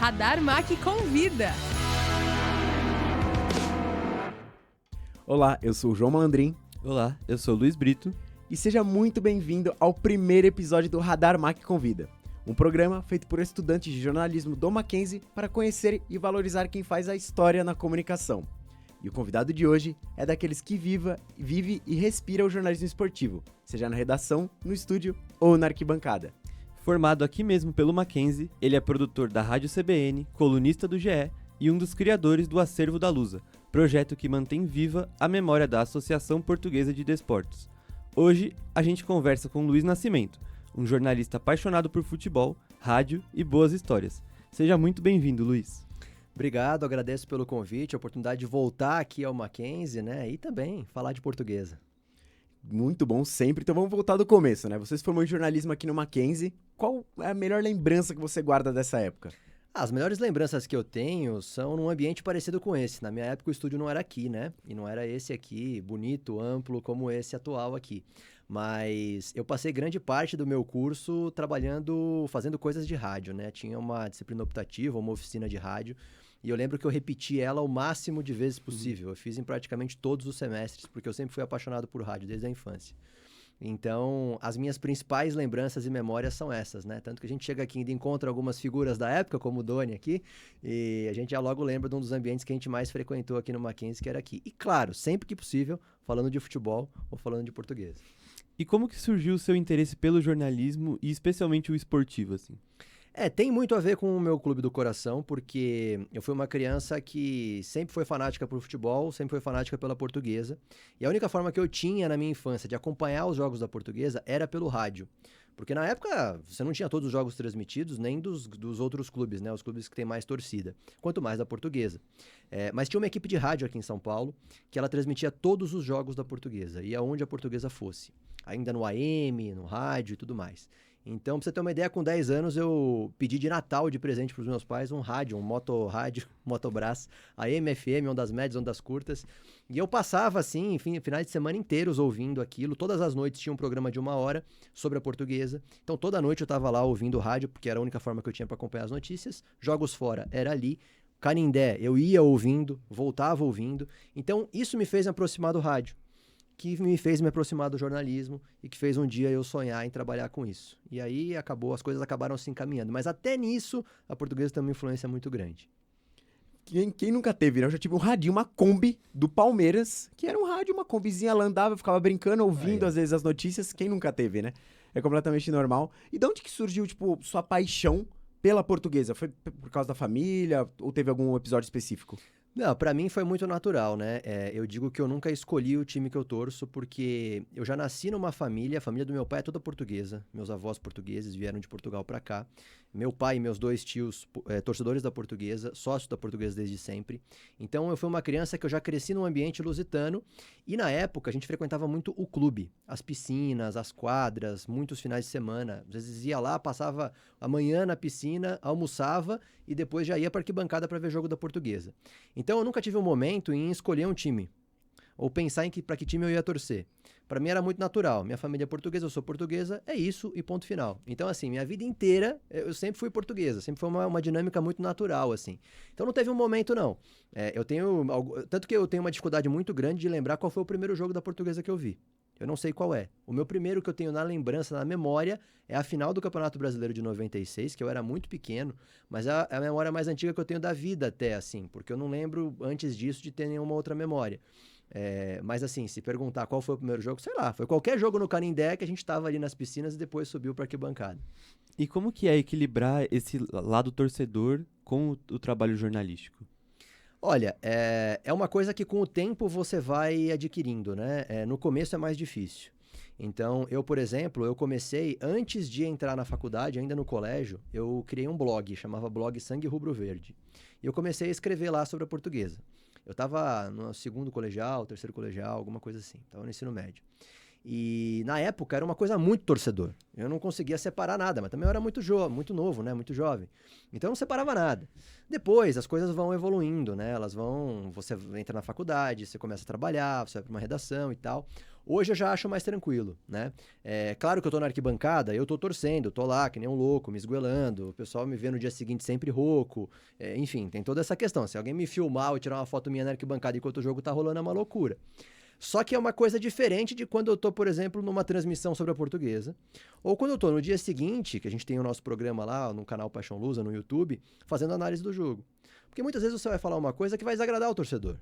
Radar Mac convida! Olá, eu sou o João Malandrin. Olá, eu sou o Luiz Brito. E seja muito bem-vindo ao primeiro episódio do Radar Mac Convida, um programa feito por estudantes de jornalismo do Mackenzie para conhecer e valorizar quem faz a história na comunicação. E o convidado de hoje é daqueles que vive e respira o jornalismo esportivo, seja na redação, no estúdio ou na arquibancada. Formado aqui mesmo pelo Mackenzie, ele é produtor da Rádio CBN, colunista do GE e um dos criadores do Acervo da Lusa, projeto que mantém viva a memória da Associação Portuguesa de Desportos. Hoje, a gente conversa com Luiz Nascimento, um jornalista apaixonado por futebol, rádio e boas histórias. Seja muito bem-vindo, Luiz. Obrigado, agradeço pelo convite, a oportunidade de voltar aqui ao Mackenzie, né, e também falar de portuguesa. Muito bom sempre, então vamos voltar do começo, né? Você se formou em jornalismo aqui no Mackenzie, qual é a melhor lembrança que você guarda dessa época? As melhores lembranças que eu tenho são num ambiente parecido com esse. Na minha época o estúdio não era aqui, né? E não era esse aqui, bonito, amplo, como esse atual aqui. Mas eu passei grande parte do meu curso trabalhando, fazendo coisas de rádio, né? Tinha uma disciplina optativa, uma oficina de rádio. E eu lembro que eu repeti ela o máximo de vezes possível. Eu fiz em praticamente todos os semestres, porque eu sempre fui apaixonado por rádio, desde a infância. Então, as minhas principais lembranças e memórias são essas, né? Tanto que a gente chega aqui e ainda encontra algumas figuras da época, como o Doni aqui, e a gente já logo lembra de um dos ambientes que a gente mais frequentou aqui no Mackenzie, que era aqui. E claro, sempre que possível, falando de futebol ou falando de português. E como que surgiu o seu interesse pelo jornalismo e especialmente o esportivo, assim? Tem muito a ver com o meu clube do coração, porque eu fui uma criança que sempre foi fanática por futebol, sempre foi fanática pela Portuguesa. E a única forma que eu tinha na minha infância de acompanhar os jogos da Portuguesa era pelo rádio. Porque na época você não tinha todos os jogos transmitidos, nem dos outros clubes, né? Os clubes que têm mais torcida, quanto mais da Portuguesa. Mas tinha uma equipe de rádio aqui em São Paulo, que ela transmitia todos os jogos da Portuguesa, e aonde a Portuguesa fosse. Ainda no AM, no rádio e tudo mais. Então, pra você ter uma ideia, com 10 anos eu pedi de Natal de presente pros meus pais um rádio, um motorrádio, Motobras, AM, FM, ondas médias, ondas curtas. E eu passava, assim, enfim, finais de semana inteiros ouvindo aquilo. Todas as noites tinha um programa de 1 hora sobre a Portuguesa. Então, toda noite eu tava lá ouvindo rádio, porque era a única forma que eu tinha para acompanhar as notícias. Jogos fora era ali. Canindé, eu ia ouvindo, voltava ouvindo. Então, isso me fez me aproximar do rádio, que me fez me aproximar do jornalismo e que fez um dia eu sonhar em trabalhar com isso. E aí as coisas acabaram se encaminhando. Mas até nisso, a Portuguesa tem uma influência muito grande. Quem nunca teve, né? Eu já tive um radinho, uma Kombi do Palmeiras, que era um rádio, uma Kombizinha, ela andava, eu ficava brincando, ouvindo às vezes as notícias. Quem nunca teve, né? É completamente normal. E de onde que surgiu, tipo, sua paixão pela Portuguesa? Foi por causa da família ou teve algum episódio específico? Não, pra mim foi muito natural, né? Eu digo que eu nunca escolhi o time que eu torço, porque eu já nasci numa família, a família do meu pai é toda portuguesa, meus avós portugueses vieram de Portugal pra cá. Meu pai e meus 2 tios, torcedores da Portuguesa, sócios da Portuguesa desde sempre. Então eu fui uma criança que eu já cresci num ambiente lusitano e na época a gente frequentava muito o clube, as piscinas, as quadras, muitos finais de semana. Às vezes ia lá, passava a manhã na piscina, almoçava e depois já ia pra arquibancada pra ver jogo da Portuguesa. Então eu nunca tive um momento em escolher um time ou pensar para que time eu ia torcer. Para mim era muito natural. Minha família é portuguesa, eu sou portuguesa, é isso e ponto final. Então, assim, minha vida inteira eu sempre fui portuguesa, sempre foi uma dinâmica muito natural, assim. Então não teve um momento, não. Tanto que eu tenho uma dificuldade muito grande de lembrar qual foi o primeiro jogo da Portuguesa que eu vi. Eu não sei qual é. O meu primeiro que eu tenho na lembrança, na memória, é a final do Campeonato Brasileiro de 96, que eu era muito pequeno, mas é a memória mais antiga que eu tenho da vida até, assim, porque eu não lembro antes disso de ter nenhuma outra memória. Mas assim, se perguntar qual foi o primeiro jogo, sei lá, foi qualquer jogo no Canindé que a gente tava ali nas piscinas e depois subiu pra arquibancada. E como que é equilibrar esse lado torcedor com o trabalho jornalístico? Olha, é uma coisa que com o tempo você vai adquirindo, né? No começo é mais difícil. Então, eu, por exemplo, eu comecei, antes de entrar na faculdade, ainda no colégio, eu criei um blog, chamava Blog Sangue Rubro Verde. E eu comecei a escrever lá sobre a Portuguesa. Eu estava no 2º colegial, 3º colegial, alguma coisa assim, estava no ensino médio. E na época era uma coisa muito torcedor. Eu não conseguia separar nada, mas também eu era muito novo, né? Muito jovem. Então eu não separava nada. Depois as coisas vão evoluindo, né? Você entra na faculdade, você começa a trabalhar, você vai para uma redação e tal. Hoje eu já acho mais tranquilo, né? Claro que eu tô na arquibancada, eu tô torcendo, tô lá que nem um louco, me esgoelando, o pessoal me vê no dia seguinte sempre rouco, enfim, tem toda essa questão. Se alguém me filmar ou tirar uma foto minha na arquibancada enquanto o jogo tá rolando, é uma loucura. Só que é uma coisa diferente de quando eu tô, por exemplo, numa transmissão sobre a Portuguesa, ou quando eu tô no dia seguinte, que a gente tem o nosso programa lá no canal Paixão Lusa, no YouTube, fazendo análise do jogo. Porque muitas vezes você vai falar uma coisa que vai desagradar o torcedor.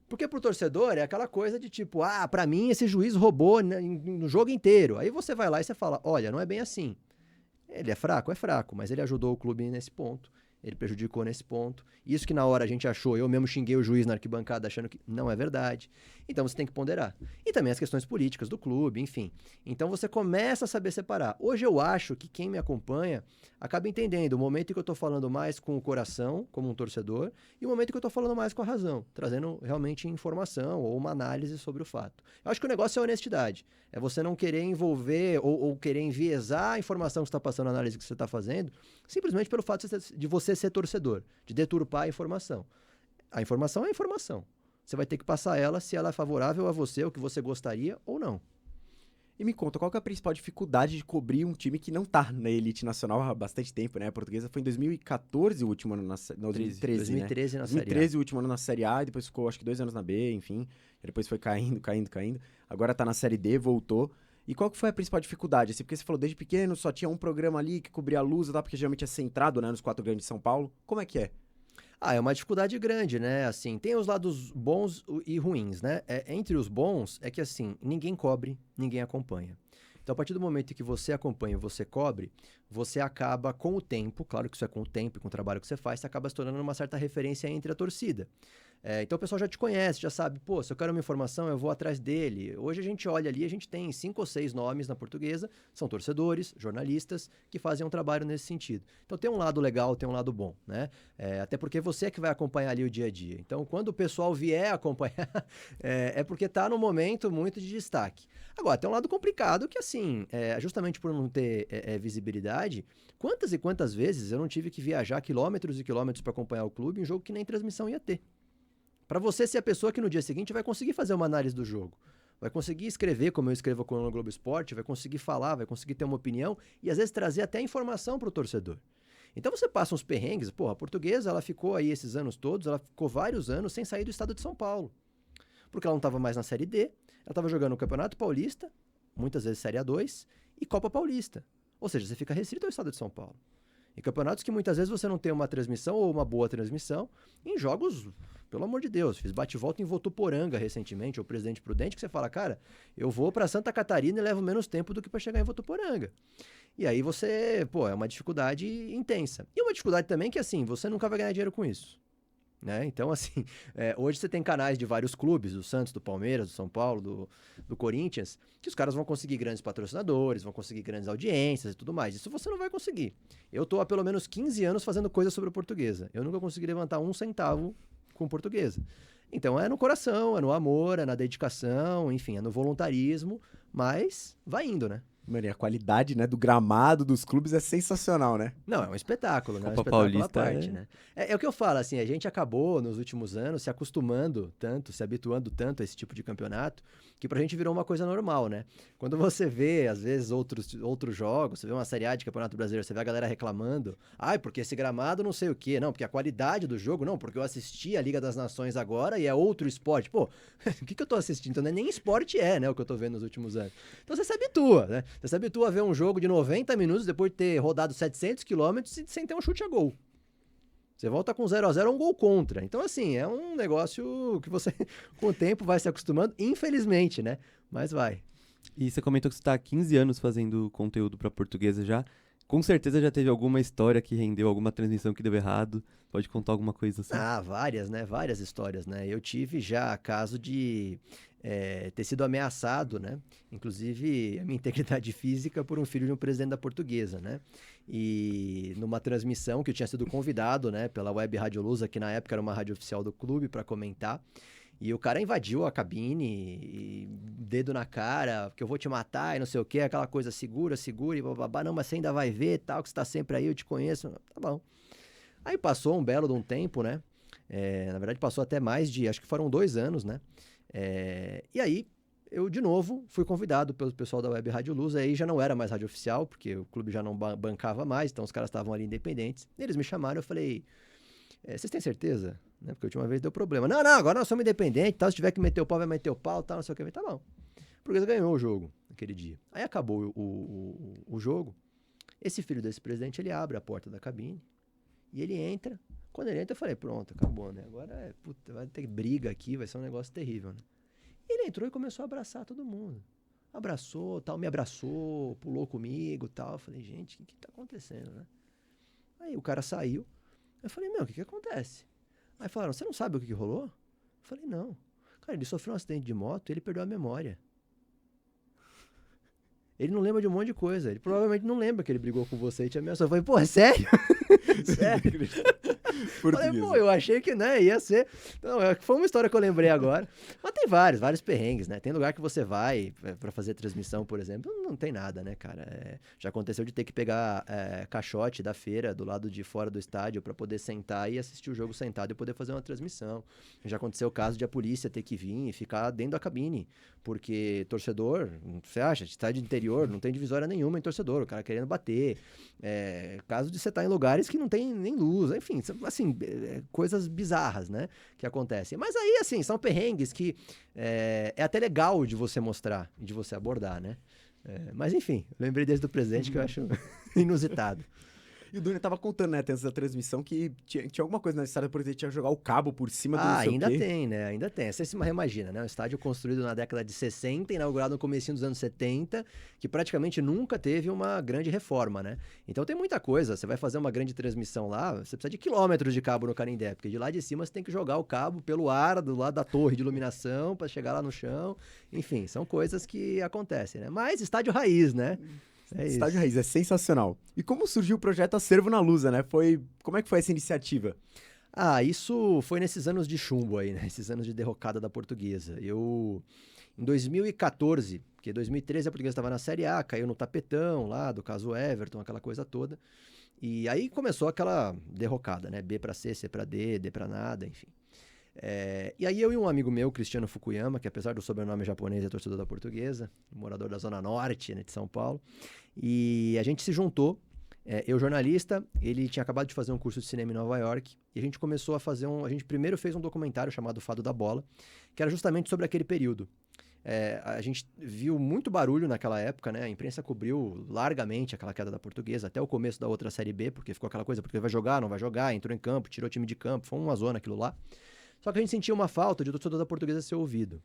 Porque pro torcedor é aquela coisa de tipo, pra mim esse juiz roubou no jogo inteiro. Aí você vai lá e você fala, olha, não é bem assim. Ele é fraco, mas ele ajudou o clube nesse ponto. Ele prejudicou nesse ponto. Isso que na hora a gente achou, eu mesmo xinguei o juiz na arquibancada achando que não é verdade. Então você tem que ponderar. E também as questões políticas do clube, enfim. Então você começa a saber separar. Hoje eu acho que quem me acompanha acaba entendendo o momento em que eu tô falando mais com o coração, como um torcedor, e o momento em que eu tô falando mais com a razão, trazendo realmente informação ou uma análise sobre o fato. Eu acho que o negócio é honestidade. É você não querer envolver ou querer enviesar a informação que você está passando, a análise que você está fazendo, simplesmente pelo fato de você ser torcedor, de deturpar a informação. A informação é a informação. Você vai ter que passar ela se ela é favorável a você, o que você gostaria ou não. E me conta, qual que é a principal dificuldade de cobrir um time que não tá na elite nacional há bastante tempo, né? A Portuguesa foi em 2014 o último ano na Série A. 2013 né? na Série A. 2013 o último ano na Série A, e depois ficou acho que 2 anos na B, enfim. E depois foi caindo. Agora tá na Série D, voltou. E qual que foi a principal dificuldade? Assim, porque você falou desde pequeno, só tinha um programa ali que cobria a Lusa, tá? Porque geralmente é centrado, né, nos 4 grandes de São Paulo. Como é que é? É uma dificuldade grande, né? Assim, tem os lados bons e ruins, né? Entre os bons é que, assim, ninguém cobre, ninguém acompanha. Então, a partir do momento em que você acompanha e você cobre, você acaba com o tempo, claro que isso é com o tempo e com o trabalho que você faz, você acaba se tornando uma certa referência entre a torcida. Então o pessoal já te conhece, já sabe, pô, se eu quero uma informação, eu vou atrás dele. Hoje a gente olha ali, a gente tem 5 ou 6 nomes na Portuguesa, são torcedores, jornalistas, que fazem um trabalho nesse sentido. Então tem um lado legal, tem um lado bom, né? Até porque você é que vai acompanhar ali o dia a dia. Então quando o pessoal vier acompanhar, é porque está num momento muito de destaque. Agora, tem um lado complicado que, assim, justamente por não ter visibilidade, quantas e quantas vezes eu não tive que viajar quilômetros e quilômetros para acompanhar o clube em um jogo que nem transmissão ia ter. Para você ser a pessoa que no dia seguinte vai conseguir fazer uma análise do jogo, vai conseguir escrever como eu escrevo com o Globo Esporte, vai conseguir falar, vai conseguir ter uma opinião e às vezes trazer até informação para o torcedor. Então você passa uns perrengues, a Portuguesa ela ficou aí esses anos todos, ela ficou vários anos sem sair do estado de São Paulo, porque ela não estava mais na Série D, ela estava jogando o Campeonato Paulista, muitas vezes Série A2 e Copa Paulista, ou seja, você fica restrito ao estado de São Paulo. Em campeonatos que muitas vezes você não tem uma transmissão ou uma boa transmissão, em jogos, pelo amor de Deus, fiz bate-volta em Votuporanga recentemente, ou Presidente Prudente, que você fala, cara, eu vou para Santa Catarina e levo menos tempo do que para chegar em Votuporanga. E aí você, é uma dificuldade intensa. E uma dificuldade também que, assim, você nunca vai ganhar dinheiro com isso. Né? Então, assim, hoje você tem canais de vários clubes, do Santos, do Palmeiras, do São Paulo, do Corinthians, que os caras vão conseguir grandes patrocinadores, vão conseguir grandes audiências e tudo mais. Isso você não vai conseguir. Eu tô há pelo menos 15 anos fazendo coisa sobre a Portuguesa. Eu nunca consegui levantar 1 centavo com Portuguesa. Então é no coração, é no amor, é na dedicação, enfim, é no voluntarismo, mas vai indo, né? Mano, e a qualidade, né, do gramado dos clubes é sensacional, né? Não, é um espetáculo, né? É um Copa espetáculo Paulista à parte, né? É o que eu falo, assim, a gente acabou nos últimos anos se acostumando tanto, se habituando tanto a esse tipo de campeonato, que pra gente virou uma coisa normal, né? Quando você vê, às vezes, outros jogos, você vê uma Série A de Campeonato Brasileiro, você vê a galera reclamando, porque esse gramado não sei o quê, não, porque a qualidade do jogo, não, porque eu assisti a Liga das Nações agora e é outro esporte. Pô, o que eu tô assistindo? Então, nem esporte né, o que eu tô vendo nos últimos anos. Então você se habitua, né? Você se habitua a ver um jogo de 90 minutos depois de ter rodado 700 quilômetros sem ter um chute a gol. Você volta com 0-0 um gol contra. Então, assim, é um negócio que você, com o tempo, vai se acostumando, infelizmente, né? Mas vai. E você comentou que você está há 15 anos fazendo conteúdo para Portuguesa já. Com certeza já teve alguma história que rendeu alguma transmissão que deu errado. Pode contar alguma coisa assim? Várias, né? Várias histórias, né? Eu tive já caso de ter sido ameaçado, né? Inclusive a minha integridade física por um filho de um presidente da Portuguesa, né? E numa transmissão que eu tinha sido convidado, né? Pela Web Rádio Lusa, que na época era uma rádio oficial do clube, para comentar. E o cara invadiu a cabine, e dedo na cara, que eu vou te matar e não sei o quê, aquela coisa segura e bababá, não, mas você ainda vai ver, tal, que você tá sempre aí, eu te conheço. Tá bom. Aí passou um belo de um tempo, né? Na verdade passou até mais de, acho que foram 2 anos, né? E aí eu, de novo, fui convidado pelo pessoal da Web Rádio Luz, aí já não era mais rádio oficial, porque o clube já não bancava mais, então os caras estavam ali independentes. Eles me chamaram, eu falei, vocês têm certeza? Né? Porque a última vez deu problema. Não, agora nós somos independentes, tal, se tiver que meter o pau, vai meter o pau, tal, não sei o que. Tá bom. O Portuguesa ganhou o jogo naquele dia. Aí acabou o jogo, esse filho desse presidente, ele abre a porta da cabine e ele entra. Quando ele entra, eu falei, pronto, acabou, né? Agora, puta, vai ter briga aqui, vai ser um negócio terrível, né? Ele entrou e começou a abraçar todo mundo. Abraçou, tal, me abraçou, pulou comigo, tal. Eu falei, gente, o que tá acontecendo, né? Aí o cara saiu. Eu falei, meu, o que acontece? Aí falaram, você não sabe o que rolou? Eu falei, não. Cara, ele sofreu um acidente de moto e ele perdeu a memória. Ele não lembra de um monte de coisa. Ele provavelmente não lembra que ele brigou com você e te ameaçou. Eu falei, pô, é sério? Sério? Falei, pô, eu achei que, né, ia ser... Não, foi uma história que eu lembrei agora. Mas tem vários perrengues, né? Tem lugar que você vai pra fazer transmissão, por exemplo, não tem nada, né, cara? Já aconteceu de ter que pegar caixote da feira do lado de fora do estádio pra poder sentar e assistir o jogo sentado e poder fazer uma transmissão. Já aconteceu o caso de a polícia ter que vir e ficar dentro da cabine, porque torcedor, você acha, estádio de interior, não tem divisória nenhuma em torcedor, o cara querendo bater. Caso de você estar em lugares que não tem nem luz, enfim, assim, coisas bizarras, né, que acontecem. Mas aí, assim, são perrengues que é até legal de você mostrar e de você abordar, né. Mas enfim, lembrei desse do presente que eu acho inusitado. E o Dunia tava contando, né, antes da transmissão, que tinha alguma coisa na estrada, por exemplo, tinha que jogar o cabo por cima do não sei ainda o quê. tem, né? Ainda tem. Você se imagina, né? Um estádio construído na década de 60, inaugurado no comecinho dos anos 70, que praticamente nunca teve uma grande reforma, né? Então tem muita coisa. Você vai fazer uma grande transmissão lá, você precisa de quilômetros de cabo no Canindé, porque de lá de cima você tem que jogar o cabo pelo ar do lado da torre de iluminação para chegar lá no chão. Enfim, são coisas que acontecem, né? Mas estádio raiz, né? Estádio Raiz, é sensacional. E como surgiu o projeto Acervo na Lusa, né? Como é que foi essa iniciativa? Isso foi nesses anos de chumbo aí, né? Esses anos de derrocada da Portuguesa. Em 2014, porque em 2013 a Portuguesa estava na Série A, caiu no tapetão lá, do caso Everton, aquela coisa toda. E aí começou aquela derrocada, né? B para C, C para D, D para nada, enfim. E aí eu e um amigo meu, Cristiano Fukuyama, que apesar do sobrenome japonês é torcedor da Portuguesa, morador da Zona Norte, né, de São Paulo, e a gente se juntou, eu jornalista, ele tinha acabado de fazer um curso de cinema em Nova York, e a gente começou a fazer a gente primeiro fez um documentário chamado Fado da Bola, que era justamente sobre aquele período. A gente viu muito barulho naquela época, né? A imprensa cobriu largamente aquela queda da Portuguesa, até o começo da outra Série B, porque ficou aquela coisa, porque vai jogar, não vai jogar, entrou em campo, tirou o time de campo, foi uma zona aquilo lá. Só que a gente sentia uma falta de o torcedor da Portuguesa ser ouvido.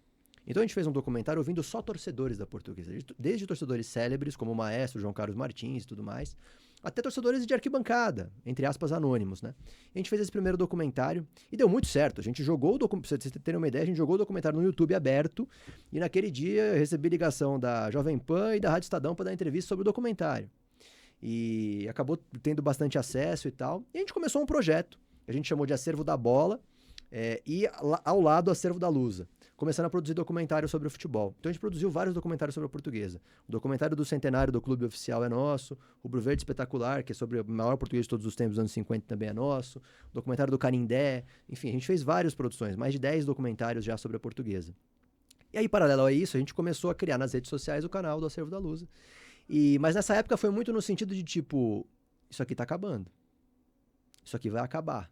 Então a gente fez um documentário ouvindo só torcedores da Portuguesa, desde torcedores célebres, como o maestro João Carlos Martins e tudo mais, até torcedores de arquibancada, entre aspas, anônimos, né? A gente fez esse primeiro documentário e deu muito certo. A gente jogou pra vocês terem uma ideia, a gente jogou o documentário no YouTube aberto e naquele dia eu recebi ligação da Jovem Pan e da Rádio Estadão para dar entrevista sobre o documentário. E acabou tendo bastante acesso e tal. E a gente começou um projeto que a gente chamou de Acervo da Bola, e ao lado o Acervo da Lusa, começando a produzir documentários sobre o futebol. Então a gente produziu vários documentários sobre a Portuguesa. O documentário do centenário do clube oficial é nosso, o Rubro Verde Espetacular, que é sobre o maior português de todos os tempos dos anos 50, também é nosso, o documentário do Canindé, enfim, a gente fez várias produções, mais de 10 documentários já sobre a Portuguesa. E aí, paralelo a isso, a gente começou a criar nas redes sociais o canal do Acervo da Lusa. Mas nessa época foi muito no sentido de tipo, isso aqui tá acabando. Isso aqui vai acabar.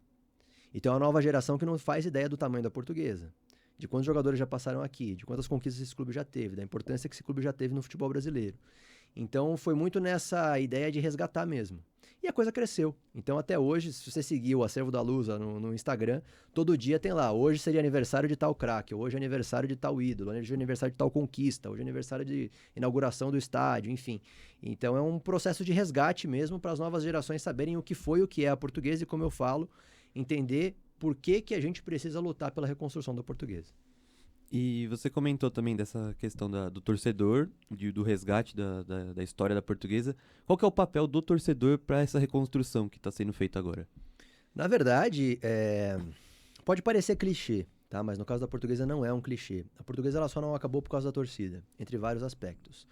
E tem uma nova geração que não faz ideia do tamanho da Portuguesa, de quantos jogadores já passaram aqui, de quantas conquistas esse clube já teve, da importância que esse clube já teve no futebol brasileiro. Então foi muito nessa ideia de resgatar mesmo. E a coisa cresceu. Então até hoje, se você seguir o Acervo da Lusa no Instagram, todo dia tem lá, hoje seria aniversário de tal craque, hoje é aniversário de tal ídolo, hoje é aniversário de tal conquista, hoje é aniversário de inauguração do estádio, enfim. Então é um processo de resgate mesmo para as novas gerações saberem o que foi, o que é a Portuguesa e, como eu falo, entender por que a gente precisa lutar pela reconstrução da Portuguesa. E você comentou também dessa questão do torcedor, do resgate da história da Portuguesa. Qual que é o papel do torcedor para essa reconstrução que está sendo feita agora? Na verdade, pode parecer clichê, tá? Mas no caso da Portuguesa não é um clichê. A Portuguesa ela só não acabou por causa da torcida, entre vários aspectos.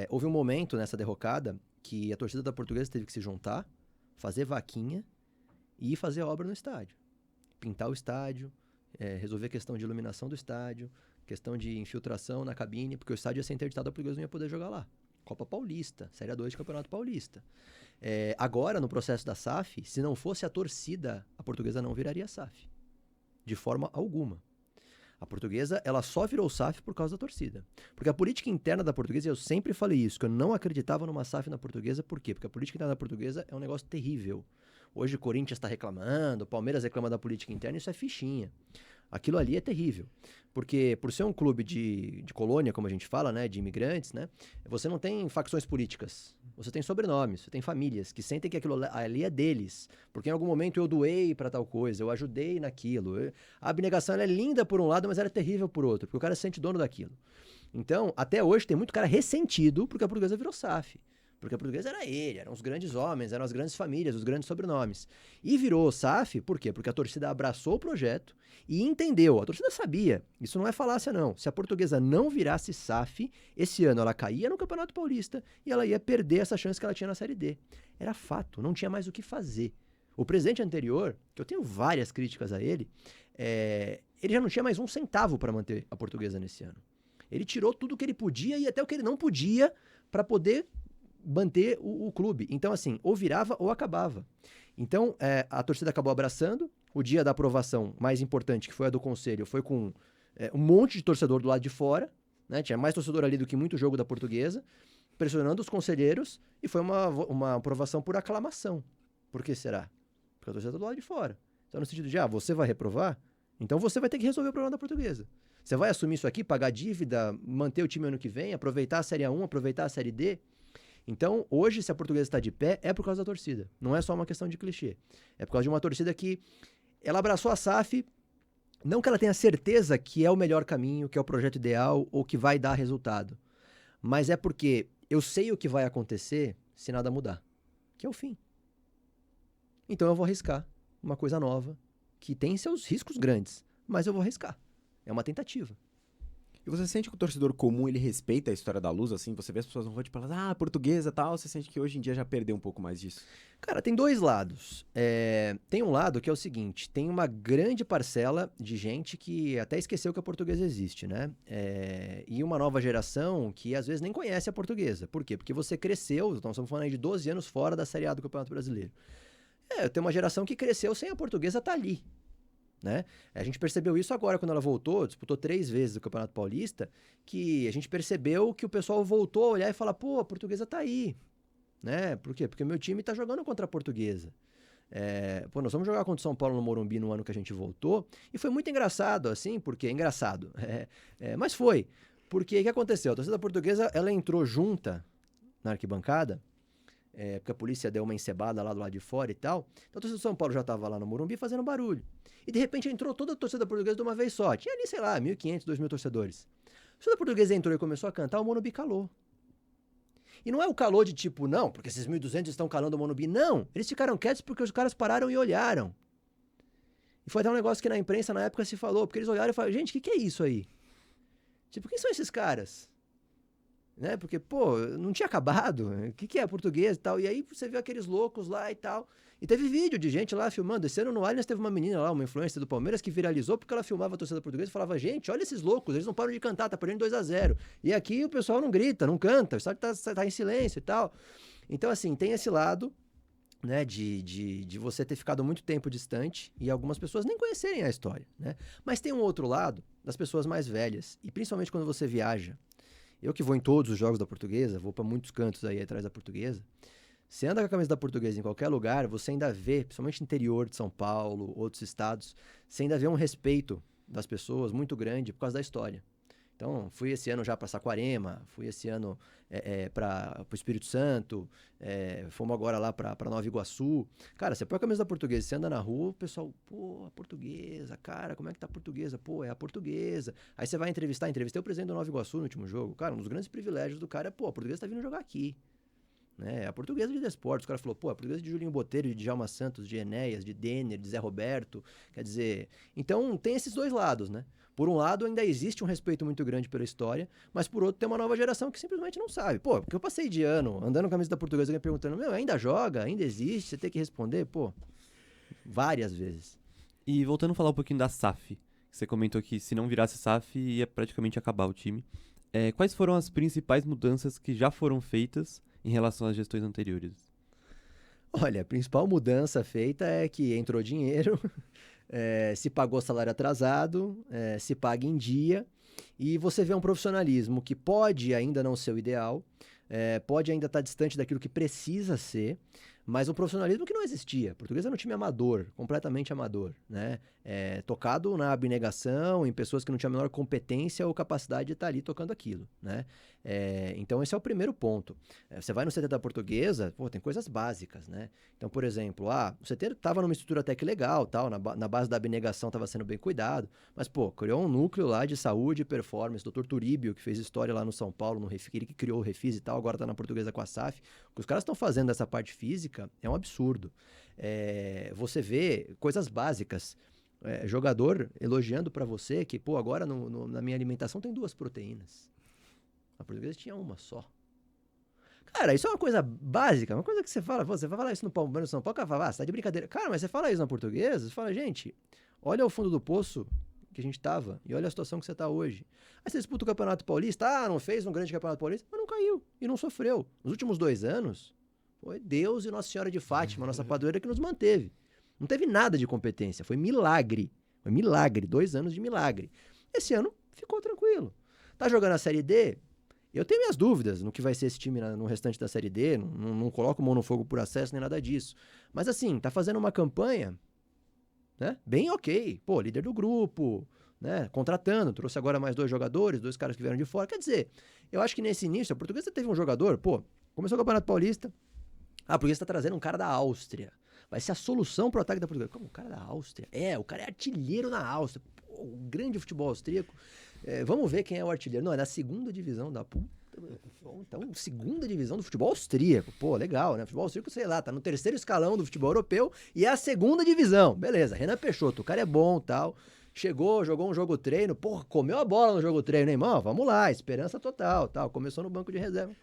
Houve um momento nessa derrocada que a torcida da Portuguesa teve que se juntar, fazer vaquinha e fazer obra no estádio. Pintar o estádio, resolver a questão de iluminação do estádio, questão de infiltração na cabine, porque o estádio ia ser interditado, a Portuguesa não ia poder jogar lá. Copa Paulista, Série A2 de Campeonato Paulista. Agora, no processo da SAF, se não fosse a torcida, a Portuguesa não viraria SAF. De forma alguma. A Portuguesa, ela só virou SAF por causa da torcida. Porque a política interna da Portuguesa, eu sempre falei isso, que eu não acreditava numa SAF na Portuguesa. Por quê? Porque a política interna da Portuguesa é um negócio terrível. Hoje o Corinthians está reclamando, o Palmeiras reclama da política interna, isso é fichinha. Aquilo ali é terrível. Porque por ser um clube de colônia, como a gente fala, né, de imigrantes, né, você não tem facções políticas. Você tem sobrenomes, você tem famílias que sentem que aquilo ali é deles. Porque em algum momento eu doei para tal coisa, eu ajudei naquilo. A abnegação ela é linda por um lado, mas ela é terrível por outro, porque o cara se sente dono daquilo. Então, até hoje tem muito cara ressentido porque a Portuguesa virou SAF. Porque a Portuguesa era ele, eram os grandes homens, eram as grandes famílias, os grandes sobrenomes. E virou SAF, por quê? Porque a torcida abraçou o projeto e entendeu. A torcida sabia, isso não é falácia não. Se a Portuguesa não virasse SAF, esse ano ela caía no Campeonato Paulista e ela ia perder essa chance que ela tinha na Série D. Era fato, não tinha mais o que fazer. O presidente anterior, que eu tenho várias críticas a ele, ele já não tinha mais um centavo para manter a Portuguesa nesse ano. Ele tirou tudo o que ele podia e até o que ele não podia para poder manter o clube. Então, assim, ou virava ou acabava. Então, a torcida acabou abraçando. O dia da aprovação mais importante, que foi a do Conselho, foi com um monte de torcedor do lado de fora, né? Tinha mais torcedor ali do que muito jogo da Portuguesa, pressionando os conselheiros, e foi uma aprovação por aclamação. Por que será? Porque a torcida está do lado de fora. Então, no sentido de, você vai reprovar? Então você vai ter que resolver o problema da Portuguesa. Você vai assumir isso aqui, pagar dívida, manter o time ano que vem, aproveitar a Série A1, aproveitar a Série D? Então, hoje, se a Portuguesa está de pé, é por causa da torcida. Não é só uma questão de clichê. É por causa de uma torcida que ela abraçou a SAF, não que ela tenha certeza que é o melhor caminho, que é o projeto ideal ou que vai dar resultado. Mas é porque eu sei o que vai acontecer se nada mudar. Que é o fim. Então eu vou arriscar uma coisa nova, que tem seus riscos grandes, mas eu vou arriscar. É uma tentativa. E você sente que o torcedor comum, ele respeita a história da Luz, assim? Você vê as pessoas no rua, tipo, portuguesa e tal, você sente que hoje em dia já perdeu um pouco mais disso? Cara, tem dois lados. Tem um lado que é o seguinte, tem uma grande parcela de gente que até esqueceu que a Portuguesa existe, né? E uma nova geração que às vezes nem conhece a Portuguesa. Por quê? Porque você cresceu, nós estamos falando aí de 12 anos fora da Série A do Campeonato Brasileiro. Tem uma geração que cresceu sem a Portuguesa estar ali. Né? A gente percebeu isso agora quando ela voltou, disputou 3 vezes o Campeonato Paulista, que a gente percebeu que o pessoal voltou a olhar e falar, pô, a Portuguesa tá aí, né? Por quê? Porque o meu time tá jogando contra a Portuguesa. Nós vamos jogar contra o São Paulo no Morumbi no ano que a gente voltou, e foi muito engraçado, assim, porque, mas foi, porque o que aconteceu? A torcida portuguesa, ela entrou junta na arquibancada, porque a polícia deu uma encebada lá do lado de fora e tal. Então a torcida do São Paulo já estava lá no Morumbi fazendo barulho. E de repente entrou toda a torcida portuguesa de uma vez só. Tinha ali, 1.500, 2.000 torcedores. A torcida portuguesa entrou e começou a cantar, o Morumbi calou. E não é o calor de tipo, não, porque esses 1.200 estão calando o Morumbi. Não, eles ficaram quietos porque os caras pararam e olharam. E foi até um negócio que na imprensa na época se falou, porque eles olharam e falaram, gente, o que é isso aí? Tipo, quem são esses caras? Né? Porque, não tinha acabado. O que é português e tal? E aí você viu aqueles loucos lá e tal. E teve vídeo de gente lá filmando. Esse ano no Allianz teve uma menina lá, uma influencer do Palmeiras, que viralizou porque ela filmava a torcida portuguesa e falava, gente, olha esses loucos, eles não param de cantar, tá perdendo 2-0. E aqui o pessoal não grita, não canta, o estádio tá em silêncio e tal. Então, assim, tem esse lado, né, de você ter ficado muito tempo distante e algumas pessoas nem conhecerem a história, né? Mas tem um outro lado das pessoas mais velhas, e principalmente quando você viaja. Eu que vou em todos os jogos da Portuguesa, vou para muitos cantos aí atrás da Portuguesa. Você anda com a camisa da Portuguesa em qualquer lugar, você ainda vê, principalmente no interior de São Paulo, outros estados, você ainda vê um respeito das pessoas muito grande por causa da história. Então, fui esse ano já para Saquarema, fui esse ano para o Espírito Santo, fomos agora lá para Nova Iguaçu. Cara, você põe a camisa da Portuguesa, você anda na rua, o pessoal, pô, a Portuguesa, cara, como é que tá a Portuguesa? Pô, é a Portuguesa. Aí você vai entrevistei o presidente do Nova Iguaçu no último jogo. Cara, um dos grandes privilégios do cara é, a Portuguesa tá vindo jogar aqui. né? É a Portuguesa de Desportos. O cara falou, pô, a Portuguesa de Julinho Botelho, de Djalma Santos, de Enéas, de Denner, de Zé Roberto. Quer dizer, então tem esses dois lados, né? Por um lado, ainda existe um respeito muito grande pela história, mas por outro, tem uma nova geração que simplesmente não sabe. Pô, porque eu passei de ano andando com a camisa da Portuguesa e alguém perguntando, meu, ainda joga? Ainda existe? Você tem que responder? Pô, várias vezes. E voltando a falar um pouquinho da SAF, que você comentou que se não virasse SAF ia praticamente acabar o time. Quais foram as principais mudanças que já foram feitas em relação às gestões anteriores? Olha, a principal mudança feita é que entrou dinheiro, se pagou salário atrasado, se paga em dia, e você vê um profissionalismo que pode ainda não ser o ideal, pode ainda estar distante daquilo que precisa ser, mas um profissionalismo que não existia. A Portuguesa era um time amador, completamente amador, né? Tocado na abnegação, em pessoas que não tinham a menor competência ou capacidade de estar ali tocando aquilo, né? Então esse é o primeiro ponto. Você vai no CT da Portuguesa, pô, tem coisas básicas, né? Então, por exemplo, o CT estava numa estrutura até que legal, tal, na base da abnegação estava sendo bem cuidado, mas, pô, criou um núcleo lá de saúde e performance, Dr. Turíbio, que fez história lá no São Paulo, no Refis, ele que criou o Refis e tal, agora está na Portuguesa com a SAF. O que os caras estão fazendo dessa parte física é um absurdo. Você vê coisas básicas, jogador elogiando para você que, pô, agora na minha alimentação tem 2 proteínas. A Portuguesa tinha uma só. Cara, isso é uma coisa básica, uma coisa que você fala, você vai falar isso no Palmeiras, São Paulo, o cara fala, você tá de brincadeira. Cara, mas você fala isso na Portuguesa, você fala, gente, olha o fundo do poço que a gente tava e olha a situação que você tá hoje. Aí você disputa o Campeonato Paulista, não fez um grande Campeonato Paulista, mas não caiu e não sofreu. Nos últimos 2 anos, foi Deus e Nossa Senhora de Fátima, nossa padroeira, que nos manteve. Não teve nada de competência, foi milagre. Foi milagre, 2 anos de milagre. Esse ano ficou tranquilo. Tá jogando a Série D? Eu tenho minhas dúvidas no que vai ser esse time no restante da Série D, não coloco mão no fogo por acesso nem nada disso. Mas assim, tá fazendo uma campanha, né, bem ok. Pô, líder do grupo, né, contratando, trouxe agora mais 2 jogadores, 2 caras que vieram de fora. Quer dizer, eu acho que nesse início, a Portuguesa teve um jogador, pô, começou o Campeonato Paulista, a Portuguesa tá trazendo um cara da Áustria. Vai ser a solução pro ataque da Portuguesa. Como, o cara da Áustria? O cara é artilheiro na Áustria. Pô, o grande futebol austríaco. Vamos ver quem é o artilheiro. Não, é da 2ª divisão da puta. Então, 2ª divisão do futebol austríaco. Pô, legal, né? Futebol austríaco, sei lá, tá no 3º escalão do futebol europeu e é a 2ª divisão. Beleza, Renan Peixoto, o cara é bom, tal. Chegou, jogou um jogo treino. Porra, comeu a bola no jogo treino, hein, irmão? Vamos lá, esperança total, tal. Começou no banco de reserva.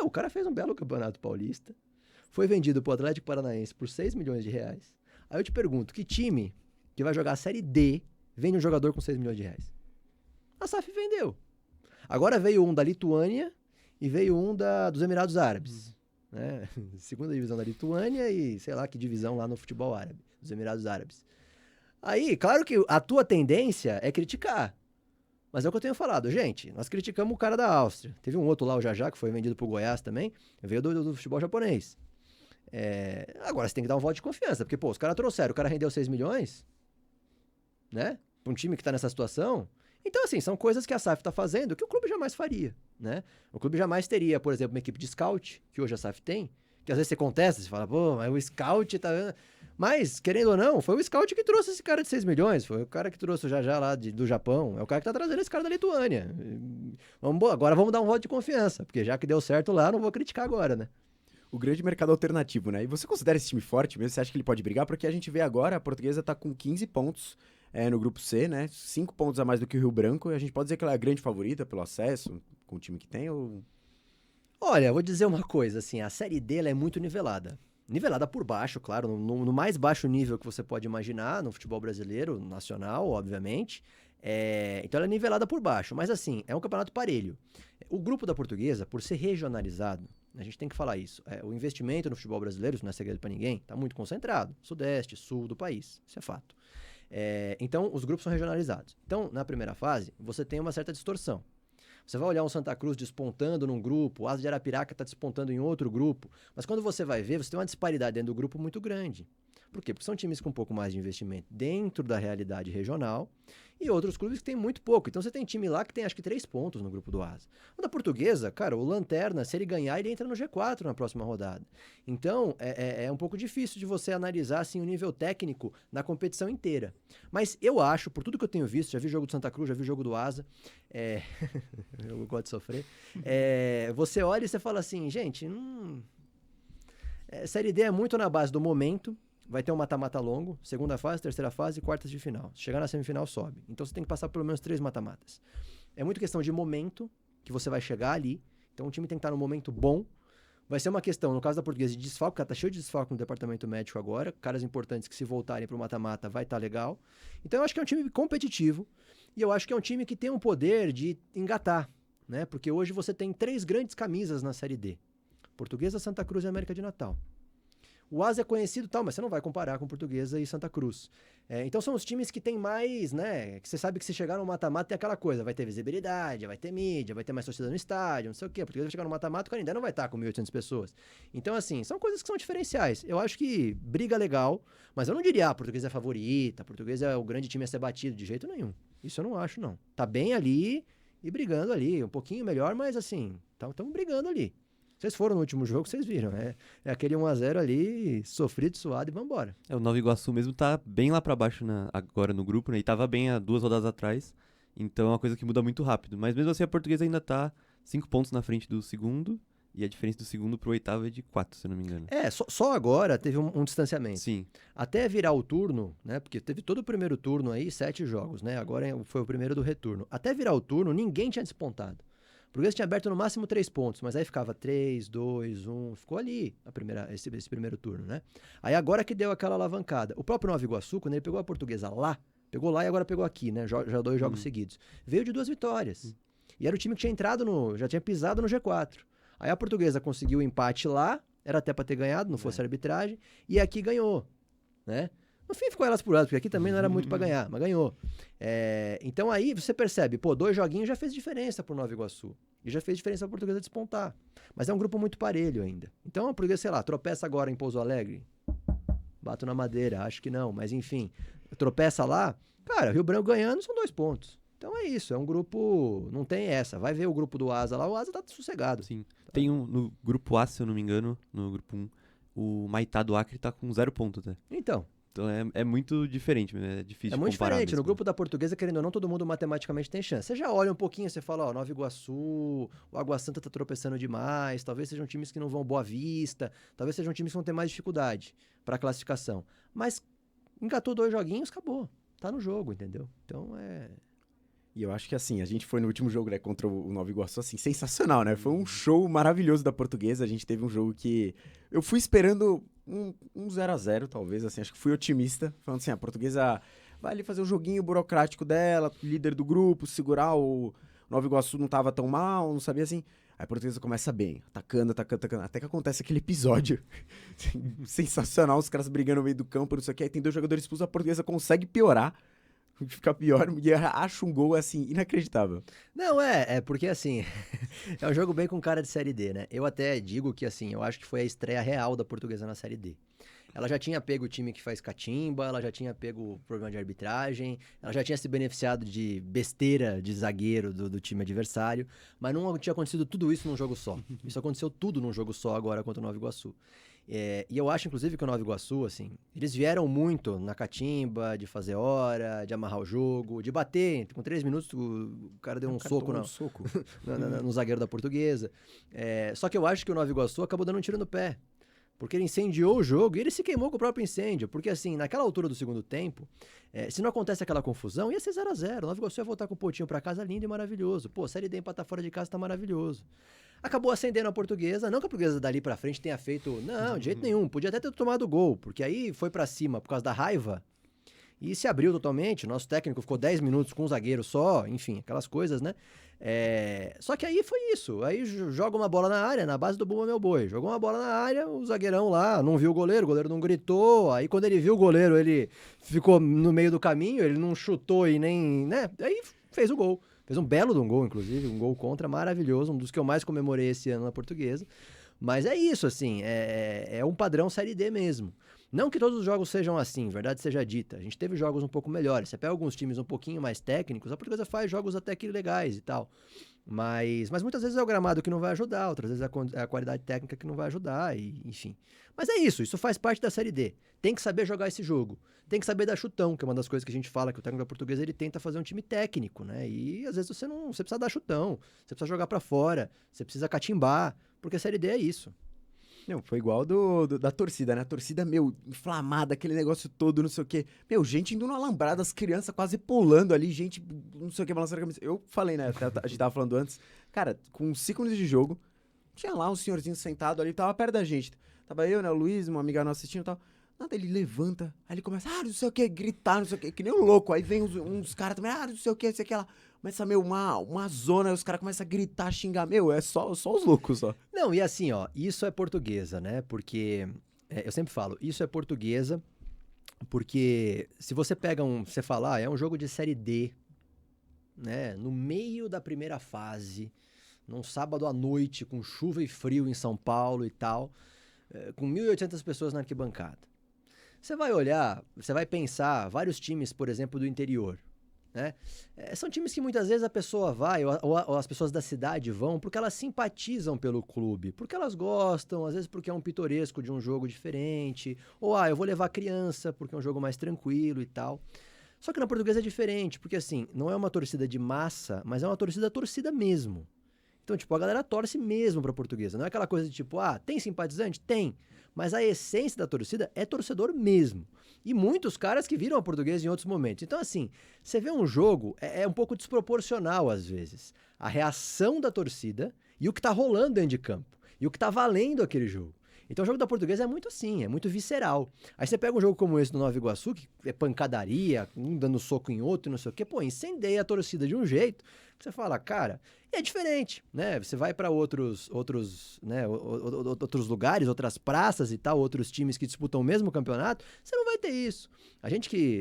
O cara fez um belo Campeonato Paulista. Foi vendido pro Atlético Paranaense por 6 milhões de reais. Aí eu te pergunto, que time que vai jogar a Série D vende um jogador com 6 milhões de reais? A SAF vendeu. Agora veio um da Lituânia e veio um dos Emirados Árabes. Né? 2ª divisão da Lituânia e sei lá que divisão lá no futebol árabe, dos Emirados Árabes. Aí, claro que a tua tendência é criticar. Mas é o que eu tenho falado. Gente, nós criticamos o cara da Áustria. Teve um outro lá, o Jajá, que foi vendido pro Goiás também. Veio do futebol japonês. Agora você tem que dar um voto de confiança. Porque, pô, os caras trouxeram, o cara rendeu 6 milhões, né? Pra um time que tá nessa situação. Então, assim, são coisas que a SAF tá fazendo que o clube jamais faria, né? O clube jamais teria, por exemplo, uma equipe de scout, que hoje a SAF tem, que às vezes você contesta, você fala, pô, mas o scout tá... Mas, querendo ou não, foi o scout que trouxe esse cara de 6 milhões, foi o cara que trouxe o Jajá lá do Japão, é o cara que tá trazendo esse cara da Lituânia. Agora vamos dar um voto de confiança, porque já que deu certo lá, não vou criticar agora, né? O grande mercado alternativo, né? E você considera esse time forte mesmo? Você acha que ele pode brigar? Porque a gente vê agora, a Portuguesa tá com 15 pontos no grupo C, né? 5 pontos a mais do que o Rio Branco, e a gente pode dizer que ela é a grande favorita pelo acesso, com o time que tem, ou... Olha, vou dizer uma coisa, assim, a Série D ela é muito nivelada. Nivelada por baixo, claro, no mais baixo nível que você pode imaginar, no futebol brasileiro, nacional, obviamente. Então ela é nivelada por baixo, mas assim, é um campeonato parelho. O grupo da Portuguesa, por ser regionalizado, a gente tem que falar isso, o investimento no futebol brasileiro, isso não é segredo para ninguém, está muito concentrado, sudeste, sul do país, isso é fato. Então os grupos são regionalizados. Então, na primeira fase, você tem uma certa distorção. Você vai olhar um Santa Cruz despontando num grupo, o Asa de Arapiraca está despontando em outro grupo, mas quando você vai ver, você tem uma disparidade dentro do grupo muito grande. Por quê? Porque são times com um pouco mais de investimento dentro da realidade regional e outros clubes que têm muito pouco. Então você tem time lá que tem acho que 3 pontos no grupo do Asa. O da Portuguesa, cara, o Lanterna, se ele ganhar, ele entra no G4 na próxima rodada. Então é um pouco difícil de você analisar assim, o nível técnico na competição inteira. Mas eu acho, por tudo que eu tenho visto, já vi jogo do Santa Cruz, já vi jogo do Asa, eu gosto de sofrer, você olha e você fala assim, gente, Série D é muito na base do momento. Vai ter um mata-mata longo, segunda fase, terceira fase e quartas de final. Se chegar na semifinal, sobe. Então você tem que passar pelo menos 3 mata-matas. É muito questão de momento que você vai chegar ali. Então o time tem que estar no momento bom. Vai ser uma questão, no caso da Portuguesa, de desfalque, porque ela tá cheio de desfalque no departamento médico agora. Caras importantes que se voltarem pro mata-mata vai estar legal. Então eu acho que é um time competitivo. E eu acho que é um time que tem um poder de engatar, né? Porque hoje você tem 3 grandes camisas na Série D. Portuguesa, Santa Cruz e América de Natal. O Asa é conhecido tal, mas você não vai comparar com Portuguesa e Santa Cruz. Então são os times que tem mais, né? Que você sabe que se chegar no mata-mata tem aquela coisa, vai ter visibilidade, vai ter mídia, vai ter mais torcida no estádio, não sei o quê. A Portuguesa vai chegar no mata-mata, o cara ainda não vai estar com 1.800 pessoas. Então, assim, são coisas que são diferenciais. Eu acho que briga legal, mas eu não diria, a Portuguesa é a favorita, a Portuguesa é o grande time a ser batido, de jeito nenhum. Isso eu não acho, não. Tá bem ali e brigando ali, um pouquinho melhor, mas assim, estamos brigando ali. Vocês foram no último jogo, vocês viram. É aquele 1-0 ali, sofrido, suado e vambora. O Nova Iguaçu mesmo tá bem lá pra baixo agora no grupo, né? E tava bem há 2 rodadas atrás. Então é uma coisa que muda muito rápido. Mas mesmo assim a Portuguesa ainda tá 5 pontos na frente do segundo. E a diferença do segundo pro oitavo é de 4, se eu não me engano. Só agora teve um distanciamento. Sim. Até virar o turno, né? Porque teve todo o primeiro turno aí, 7 jogos, né? Agora foi o primeiro do retorno. Até virar o turno, ninguém tinha despontado. O Portuguesa tinha aberto no máximo 3 pontos, mas aí ficava 3, 2, 1, ficou ali esse primeiro turno, né? Aí agora que deu aquela alavancada. O próprio Nova Iguaçu, quando ele pegou a Portuguesa lá, pegou lá e agora pegou aqui, né? Já 2 jogos seguidos. Veio de 2 vitórias. E era o time que tinha já tinha pisado no G4. Aí a Portuguesa conseguiu o empate lá, era até pra ter ganhado, não fosse a arbitragem, e aqui ganhou, né? No fim ficou elas por elas, porque aqui também não era muito pra ganhar, mas ganhou. Então aí você percebe, 2 joguinhos já fez diferença pro Nova Iguaçu. E já fez diferença pra Portuguesa despontar. Mas é um grupo muito parelho ainda. Então a Portuguesa, sei lá, tropeça agora em Pouso Alegre. Bato na madeira, acho que não, mas enfim. Tropeça lá, cara, Rio Branco ganhando são 2 pontos. Então é isso, é um grupo, não tem essa. Vai ver o grupo do Asa lá, o Asa tá sossegado. Sim. Tem no grupo A, se eu não me engano, no grupo 1, o Maitá do Acre tá com 0 pontos, né? Então é muito diferente, é difícil é muito de comparar diferente. mesmo. No grupo da Portuguesa, querendo ou não, todo mundo matematicamente tem chance. Você já olha um pouquinho, você fala, Nova Iguaçu, o Água Santa tá tropeçando demais, talvez sejam times que não vão Boa Vista, talvez sejam times que vão ter mais dificuldade pra classificação. Mas engatou 2 joguinhos, acabou. Tá no jogo, entendeu? Então E eu acho que assim, a gente foi no último jogo, né, contra o Nova Iguaçu, assim, sensacional, né? Foi um show maravilhoso da Portuguesa. A gente teve um jogo que eu fui esperando um 0-0, talvez, assim, acho que fui otimista, falando assim, a Portuguesa vai ali fazer o joguinho burocrático dela, líder do grupo, segurar o Nova Iguaçu não tava tão mal, não sabia assim. Aí a Portuguesa começa bem, atacando, até que acontece aquele episódio sensacional, os caras brigando no meio do campo, não sei o que, aí tem 2 jogadores expulsos, a Portuguesa consegue piorar, ficar pior, e acha um gol, assim, inacreditável. Não, porque assim, é um jogo bem com cara de Série D, né? Eu até digo que, assim, eu acho que foi a estreia real da Portuguesa na Série D. Ela já tinha pego o time que faz catimba, ela já tinha pego o problema de arbitragem, ela já tinha se beneficiado de besteira de zagueiro do time adversário, mas não tinha acontecido tudo isso num jogo só. Isso aconteceu tudo num jogo só agora contra o Nova Iguaçu. E eu acho, inclusive, que o Nova Iguaçu, assim, eles vieram muito na catimba, de fazer hora, de amarrar o jogo, de bater. Com 3 minutos, o cara deu um soco no zagueiro da Portuguesa. Só que eu acho que o Nova Iguaçu acabou dando um tiro no pé. Porque ele incendiou o jogo e ele se queimou com o próprio incêndio. Porque, assim, naquela altura do segundo tempo, se não acontece aquela confusão, ia ser 0-0. O Nova Iguaçu ia voltar com o Potinho pra casa lindo e maravilhoso. Pô, Série D empatar fora de casa tá maravilhoso. Acabou acendendo a Portuguesa. Não que a Portuguesa dali pra frente tenha feito... Não, de jeito nenhum. Podia até ter tomado gol. Porque aí foi pra cima por causa da raiva. E se abriu totalmente. O nosso técnico ficou 10 minutos com um zagueiro só. Enfim, aquelas coisas, né? Só que aí foi isso. Aí joga uma bola na área, na base do Bumba Meu Boi. Jogou uma bola na área, o zagueirão lá não viu o goleiro não gritou. Aí quando ele viu o goleiro, ele ficou no meio do caminho, ele não chutou e nem... né? Aí fez o gol. Fez um belo de um gol, inclusive, um gol contra maravilhoso, um dos que eu mais comemorei esse ano na Portuguesa. Mas é isso, assim, é um padrão Série D mesmo. Não que todos os jogos sejam assim, verdade seja dita. A gente teve jogos um pouco melhores. Você pega alguns times um pouquinho mais técnicos, a Portuguesa faz jogos até que legais e tal. Mas muitas vezes é o gramado que não vai ajudar, outras vezes é a qualidade técnica que não vai ajudar, e, enfim. Mas é isso faz parte da Série D. Tem que saber jogar esse jogo. Tem que saber dar chutão, que é uma das coisas que a gente fala, que o técnico da Portuguesa ele tenta fazer um time técnico, né? E às vezes você precisa dar chutão, você precisa jogar pra fora, você precisa catimbar, porque a Série D é isso. Não, foi igual da torcida, né? A torcida, inflamada, aquele negócio todo, não sei o quê. Gente indo no alambrado, as crianças quase pulando ali, gente, não sei o que, balançando a camisa. Eu falei, né? A gente tava falando antes. Cara, com 5 minutos de jogo, tinha lá um senhorzinho sentado ali, tava perto da gente. Tava eu, né? O Luiz, uma amiga nossa assistindo e tal. Nada, ele levanta, aí ele começa, não sei o que, gritar, não sei o que, que nem um louco. Aí vem uns caras também, não sei o que, lá. Começa, uma zona, aí os caras começam a gritar, xingar. É só os loucos, só. Não, e assim, ó, isso é Portuguesa, né? Porque, eu sempre falo, isso é Portuguesa, porque se você pega você fala, é um jogo de Série D, né? No meio da primeira fase, num sábado à noite, com chuva e frio em São Paulo e tal, com 1.800 pessoas na arquibancada. Você vai olhar, você vai pensar, vários times, por exemplo, do interior, né? São times que muitas vezes a pessoa vai, ou as pessoas da cidade vão, porque elas simpatizam pelo clube, porque elas gostam, às vezes porque é um pitoresco de um jogo diferente, ou eu vou levar criança, porque é um jogo mais tranquilo e tal. Só que na Portuguesa é diferente, porque assim, não é uma torcida de massa, mas é uma torcida mesmo. Então, tipo, a galera torce mesmo pra Portuguesa. Não é aquela coisa de tipo, tem simpatizante? Tem. Mas a essência da torcida é torcedor mesmo. E muitos caras que viram a Portuguesa em outros momentos. Então, assim, você vê um jogo, é um pouco desproporcional às vezes. A reação da torcida e o que tá rolando dentro de campo. E o que tá valendo aquele jogo. Então o jogo da Portuguesa é muito assim, é muito visceral. Aí você pega um jogo como esse do Nova Iguaçu, que é pancadaria, um dando soco em outro e não sei o quê, incendeia a torcida de um jeito que você fala, cara, é diferente, né? Você vai para outros lugares, outras praças e tal, outros times que disputam o mesmo campeonato, você não vai ter isso.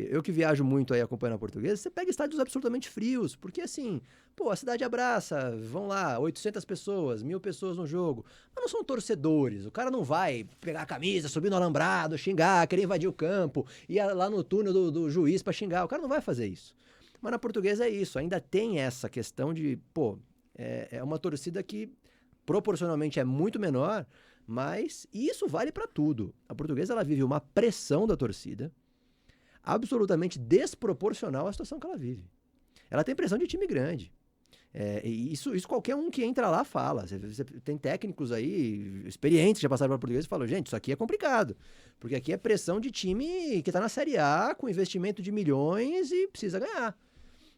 Eu que viajo muito aí acompanhando a Portuguesa, você pega estádios absolutamente frios, porque assim, a cidade abraça, vão lá, 800 pessoas, 1.000 pessoas no jogo, mas não são torcedores, o cara não vai pegar a camisa, subir no alambrado, xingar, querer invadir o campo, ir lá no túnel do juiz para xingar, o cara não vai fazer isso. Mas na Portuguesa é isso, ainda tem essa questão de, é uma torcida que proporcionalmente é muito menor, mas isso vale para tudo. A Portuguesa ela vive uma pressão da torcida absolutamente desproporcional à situação que ela vive. Ela tem pressão de time grande. Isso qualquer um que entra lá fala. Você tem técnicos aí, experientes, que já passaram para Portuguesa e falam, gente, isso aqui é complicado. Porque aqui é pressão de time que está na Série A, com investimento de milhões e precisa ganhar.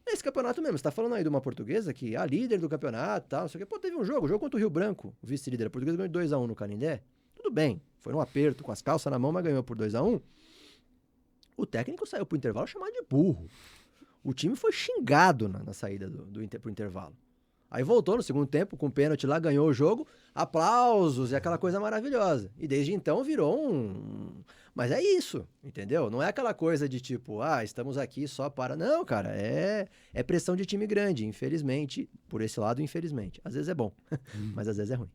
Nesse campeonato mesmo, você tá falando aí de uma Portuguesa que é a líder do campeonato e tal, não sei o quê. Teve um jogo contra o Rio Branco, o vice-líder. A Portuguesa ganhou de 2-1 no Canindé. Tudo bem, foi num aperto, com as calças na mão, mas ganhou por 2-1. O técnico saiu pro intervalo chamado de burro. O time foi xingado na saída pro intervalo. Aí voltou no segundo tempo, com pênalti lá, ganhou o jogo, aplausos e aquela coisa maravilhosa. E desde então virou Mas é isso, entendeu? Não é aquela coisa de tipo, estamos aqui só para... Não, cara, é pressão de time grande, infelizmente. Por esse lado, infelizmente. Às vezes é bom, mas às vezes é ruim.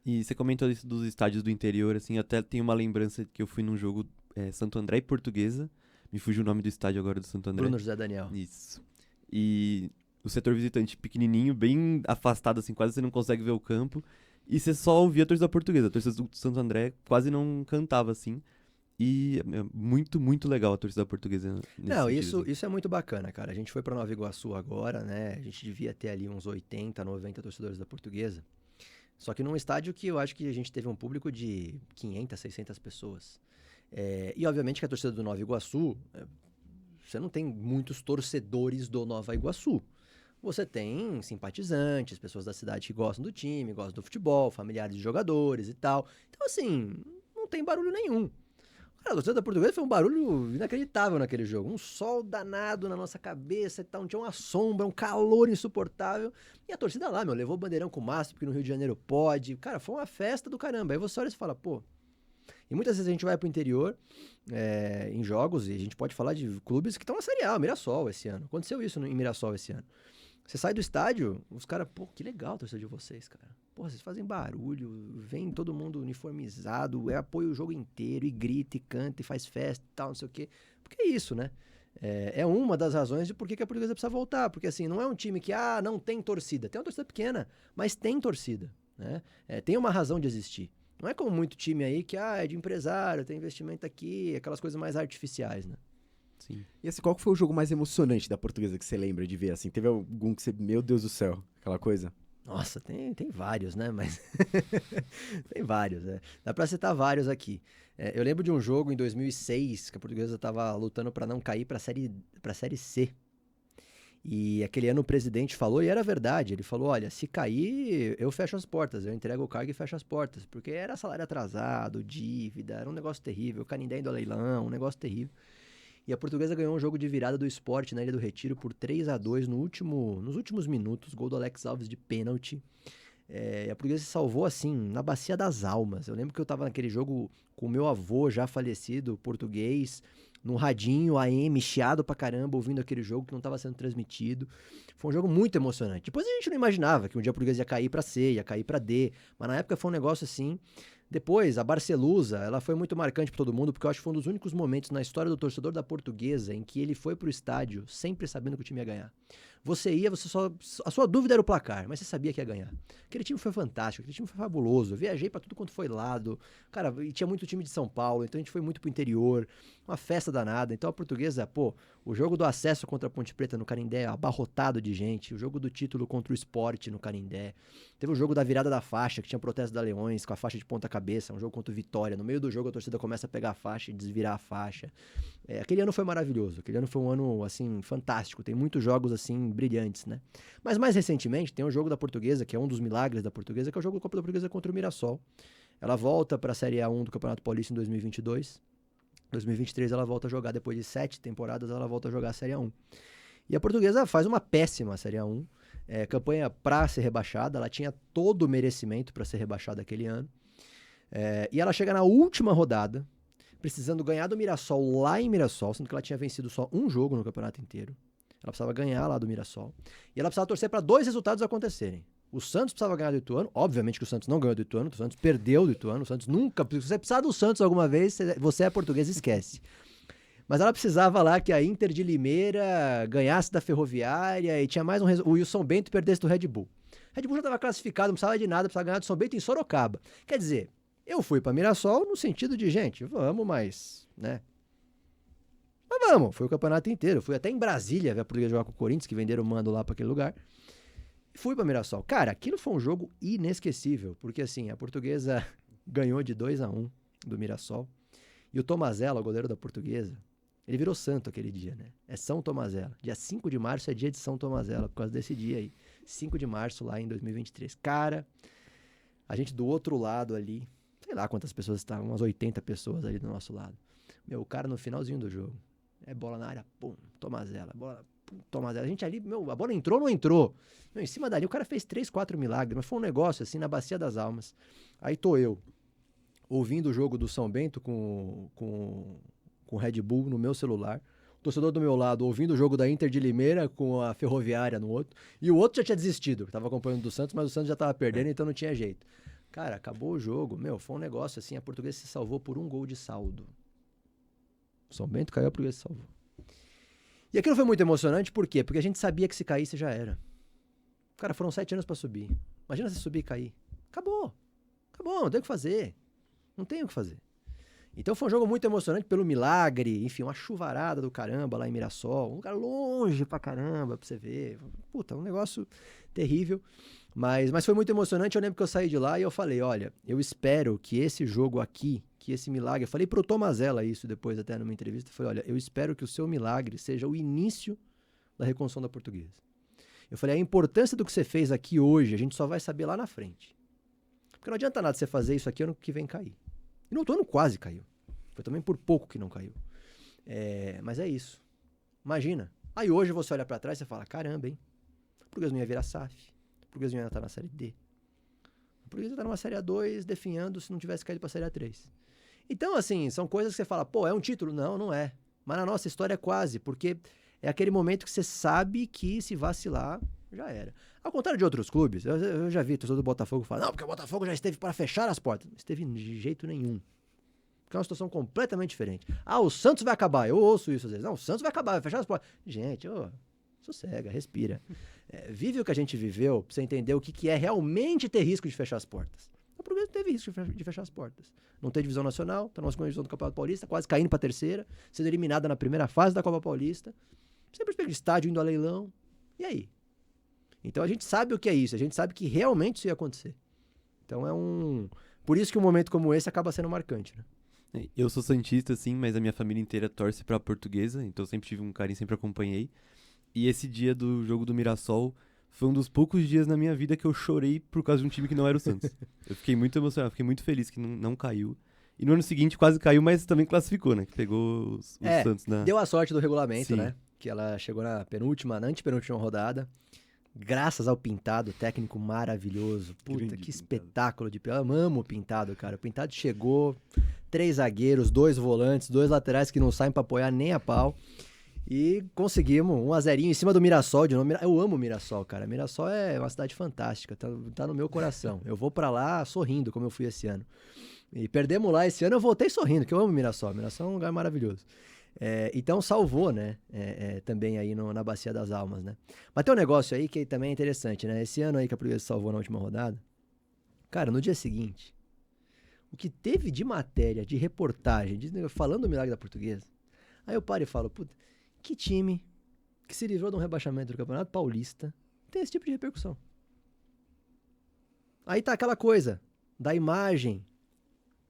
E você comentou isso dos estádios do interior, assim, eu até tenho uma lembrança que eu fui num jogo Santo André e Portuguesa. Me fugiu o nome do estádio agora do Santo André. Bruno José Daniel. Isso. E o setor visitante pequenininho, bem afastado, assim, quase você não consegue ver o campo. E você só ouvia a torcida portuguesa. A torcida do Santo André quase não cantava, assim. E é muito, muito legal a torcida portuguesa nesse Não, sentido, assim. isso é muito bacana, cara. A gente foi pra Nova Iguaçu agora, né? A gente devia ter ali uns 80, 90 torcedores da Portuguesa. Só que num estádio que eu acho que a gente teve um público de 500, 600 pessoas. E obviamente que a torcida do Nova Iguaçu, você não tem muitos torcedores do Nova Iguaçu. Você tem simpatizantes, pessoas da cidade que gostam do time, gostam do futebol, familiares de jogadores e tal. Então, assim, não tem barulho nenhum. Cara, a torcida da Portuguesa foi um barulho inacreditável naquele jogo. Um sol danado na nossa cabeça e tal, não tinha uma sombra, um calor insuportável. E a torcida lá, levou o bandeirão com massa, porque no Rio de Janeiro pode. Cara, foi uma festa do caramba. Aí você olha e fala, E muitas vezes a gente vai pro interior em jogos, e a gente pode falar de clubes que estão na Série A, o Mirassol esse ano. Aconteceu isso em Mirassol esse ano. Você sai do estádio, os caras, pô, que legal a torcida de vocês, cara. Porra, vocês fazem barulho, vem todo mundo uniformizado, apoia o jogo inteiro, e grita, e canta, e faz festa e tal, não sei o quê. Porque é isso, né? É uma das razões de por que a Portuguesa precisa voltar. Porque assim, não é um time que, não tem torcida. Tem uma torcida pequena, mas tem torcida, né? Tem uma razão de existir. Não é como muito time aí que, é de empresário, tem investimento aqui, aquelas coisas mais artificiais, né? Sim. E assim, qual que foi o jogo mais emocionante da Portuguesa que você lembra de ver? Assim, teve algum que você, meu Deus do céu, aquela coisa? Nossa, tem vários, né? Mas tem vários, né? Dá pra citar vários aqui. Eu lembro de um jogo em 2006 que a Portuguesa tava lutando pra não cair pra série C. E aquele ano o presidente falou, e era verdade, ele falou, olha, se cair, eu fecho as portas, eu entrego o cargo e fecho as portas. Porque era salário atrasado, dívida, era um negócio terrível, o Canindé indo ao leilão, um negócio terrível. E a Portuguesa ganhou um jogo de virada do Sport na Ilha do Retiro por 3-2 nos últimos minutos, gol do Alex Alves de pênalti. E a Portuguesa se salvou assim, na Bacia das Almas. Eu lembro que eu tava naquele jogo com o meu avô já falecido, português, num radinho AM, chiado pra caramba, ouvindo aquele jogo que não tava sendo transmitido. Foi um jogo muito emocionante. Depois a gente não imaginava que um dia a Portuguesa ia cair pra C, ia cair pra D, mas na época foi um negócio assim. Depois, a Barcelusa, ela foi muito marcante para todo mundo, porque eu acho que foi um dos únicos momentos na história do torcedor da Portuguesa em que ele foi pro estádio sempre sabendo que o time ia ganhar. A sua dúvida era o placar, mas você sabia que ia ganhar. Aquele time foi fantástico, aquele time foi fabuloso. Eu viajei para tudo quanto foi lado. Cara, e tinha muito time de São Paulo, então a gente foi muito pro interior. Uma festa danada. Então a Portuguesa, o jogo do acesso contra a Ponte Preta no Canindé, abarrotado de gente. O jogo do título contra o Sport no Canindé. Teve o jogo da virada da faixa, que tinha protesto da Leões, com a faixa de ponta cabeça. Um jogo contra o Vitória. No meio do jogo a torcida começa a pegar a faixa e desvirar a faixa. Aquele ano foi maravilhoso. Aquele ano foi um ano, assim, fantástico. Tem muitos jogos, assim, brilhantes, né? Mas mais recentemente tem um jogo da Portuguesa, que é um dos milagres da Portuguesa, que é o jogo da Copa da Portuguesa contra o Mirassol. Ela volta para a Série A1 do Campeonato Paulista em 2022. 2023 ela volta a jogar, depois de 7 temporadas, ela volta a jogar a Série A1. E a Portuguesa faz uma péssima Série A1. Campanha para ser rebaixada, ela tinha todo o merecimento para ser rebaixada aquele ano. E ela chega na última rodada, precisando ganhar do Mirassol lá em Mirassol, sendo que ela tinha vencido só um jogo no campeonato inteiro. Ela precisava ganhar lá do Mirassol. E ela precisava torcer para 2 resultados acontecerem. O Santos precisava ganhar do Ituano. Obviamente que o Santos não ganhou do Ituano. O Santos perdeu do Ituano. O Santos nunca... Se você precisar do Santos alguma vez, você é português, esquece. Mas ela precisava lá que a Inter de Limeira ganhasse da Ferroviária e tinha mais o Wilson Bento perdesse do Red Bull. O Red Bull já estava classificado, não precisava de nada, precisava ganhar do São Bento em Sorocaba. Quer dizer, eu fui para Mirassol no sentido de, gente, vamos, mas, né? Mas vamos, foi o campeonato inteiro. Fui até em Brasília ver a Portuguesa jogar com o Corinthians, que venderam o mando lá para aquele lugar. Fui para Mirassol. Cara, aquilo foi um jogo inesquecível, porque assim, a Portuguesa ganhou de 2-1 do Mirassol. E o Tomazella, o goleiro da Portuguesa, ele virou santo aquele dia, né? É São Tomazella. Dia 5 de março é dia de São Tomazella, por causa desse dia aí. 5 de março lá em 2023. Cara, a gente do outro lado ali, sei lá quantas pessoas estavam, umas 80 pessoas ali do nosso lado. O cara no finalzinho do jogo. Bola na área, pum, Tomazella. Bola, pum, Tomazella. A gente ali, a bola entrou ou não entrou? Em cima dali, o cara fez 3, 4 milagres, mas foi um negócio assim, na Bacia das Almas. Aí tô eu, ouvindo o jogo do São Bento com Red Bull no meu celular, o torcedor do meu lado ouvindo o jogo da Inter de Limeira com a Ferroviária no outro, e o outro já tinha desistido, que tava acompanhando do Santos, mas o Santos já tava perdendo, então não tinha jeito. Cara, acabou o jogo, foi um negócio assim, a Portuguesa se salvou por 1 gol de saldo. O São Bento caiu, a Portuguesa se salvou. E aquilo foi muito emocionante, por quê? Porque a gente sabia que se caísse já era. Cara, foram 7 anos pra subir. Imagina se subir e cair. Acabou, não tem o que fazer. Não tem o que fazer. Então foi um jogo muito emocionante pelo milagre, enfim, uma chuvarada do caramba lá em Mirassol, um lugar longe pra caramba pra você ver. Puta, um negócio terrível, mas foi muito emocionante. Eu lembro que eu saí de lá e eu falei, olha, eu espero que esse jogo aqui, que esse milagre, eu falei pro Tomazella isso depois até numa entrevista, eu falei, olha, eu espero que o seu milagre seja o início da reconstrução da Portuguesa. Eu falei, a importância do que você fez aqui hoje, a gente só vai saber lá na frente. Porque não adianta nada você fazer isso aqui ano que vem cair. E no outro ano quase caiu. Foi também por pouco que não caiu. Mas é isso. Imagina. Aí hoje você olha pra trás e você fala, caramba, hein? O Português não ia virar SAF. O Português não ia estar na Série D. O Português ia estar numa Série A2 definhando se não tivesse caído pra Série A3. Então, assim, são coisas que você fala, é um título? Não, não é. Mas na nossa história é quase, porque é aquele momento que você sabe que se vacilar, Já era. Ao contrário de outros clubes, eu já vi torcedor do Botafogo falar, não, porque o Botafogo já esteve para fechar as portas. Não esteve de jeito nenhum. Porque é uma situação completamente diferente. Ah, o Santos vai acabar. Eu ouço isso às vezes. Não, o Santos vai acabar, vai fechar as portas. Gente, sossega, respira. Vive o que a gente viveu pra você entender o que é realmente ter risco de fechar as portas. O Portuguesa teve risco de fechar as portas. Não tem divisão nacional, tá na segunda divisão do Campeonato Paulista, quase caindo pra terceira, sendo eliminada na primeira fase da Copa Paulista. Sempre pega estádio indo a leilão. E aí? Então a gente sabe o que é isso, a gente sabe que realmente isso ia acontecer. Então por isso que um momento como esse acaba sendo marcante, né? Eu sou santista, sim, mas a minha família inteira torce pra Portuguesa, então eu sempre tive um carinho, sempre acompanhei. E esse dia do jogo do Mirassol foi um dos poucos dias na minha vida que eu chorei por causa de um time que não era o Santos. Eu fiquei muito emocionado, fiquei muito feliz que não caiu. E no ano seguinte quase caiu, mas também classificou, né? Que pegou os Santos na... Deu a sorte do regulamento, Sim. né? Que ela chegou na antepenúltima rodada. Graças ao Pintado, técnico maravilhoso. Puta, Grande que Pintado. espetáculo de... Eu amo o Pintado, cara. O Pintado chegou, 3 zagueiros, 2 volantes, 2 laterais que não saem pra apoiar nem a pau. E conseguimos 1-0 em cima do Mirassol. Eu amo o Mirassol, cara. Mirassol é uma cidade fantástica, tá no meu coração. Eu vou pra lá sorrindo, como eu fui esse ano. E perdemos lá esse ano, eu voltei sorrindo, que eu amo Mirassol. Mirassol é um lugar maravilhoso. Então salvou, né? Também aí na Bacia das Almas, né? Mas tem um negócio aí que também é interessante, né? Esse ano aí que a Portuguesa salvou na última rodada, cara, no dia seguinte, o que teve de matéria, de reportagem, falando do milagre da Portuguesa, aí eu paro e falo, puta, que time que se livrou de um rebaixamento do Campeonato Paulista tem esse tipo de repercussão? Aí tá aquela coisa da imagem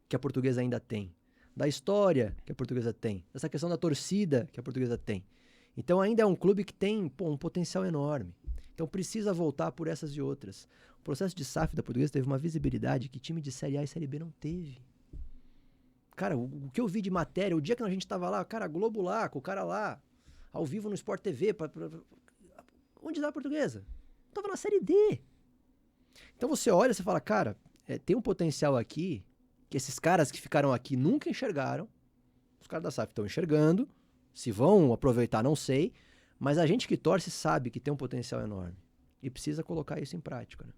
que a Portuguesa ainda tem, da história que a Portuguesa tem, dessa questão da torcida que a Portuguesa tem. Então ainda é um clube que tem um potencial enorme. Então precisa voltar por essas e outras. O processo de SAF da Portuguesa teve uma visibilidade que time de Série A e Série B não teve. Cara, o que eu vi de matéria, o dia que a gente tava lá, cara, Globo lá, com o cara lá, ao vivo no Sport TV, onde dá a Portuguesa? Tava na Série D. Então você olha e você fala, cara, tem um potencial aqui que esses caras que ficaram aqui nunca enxergaram. Os caras da SAF estão enxergando. Se vão aproveitar, não sei. Mas a gente que torce sabe que tem um potencial enorme. E precisa colocar isso em prática, né?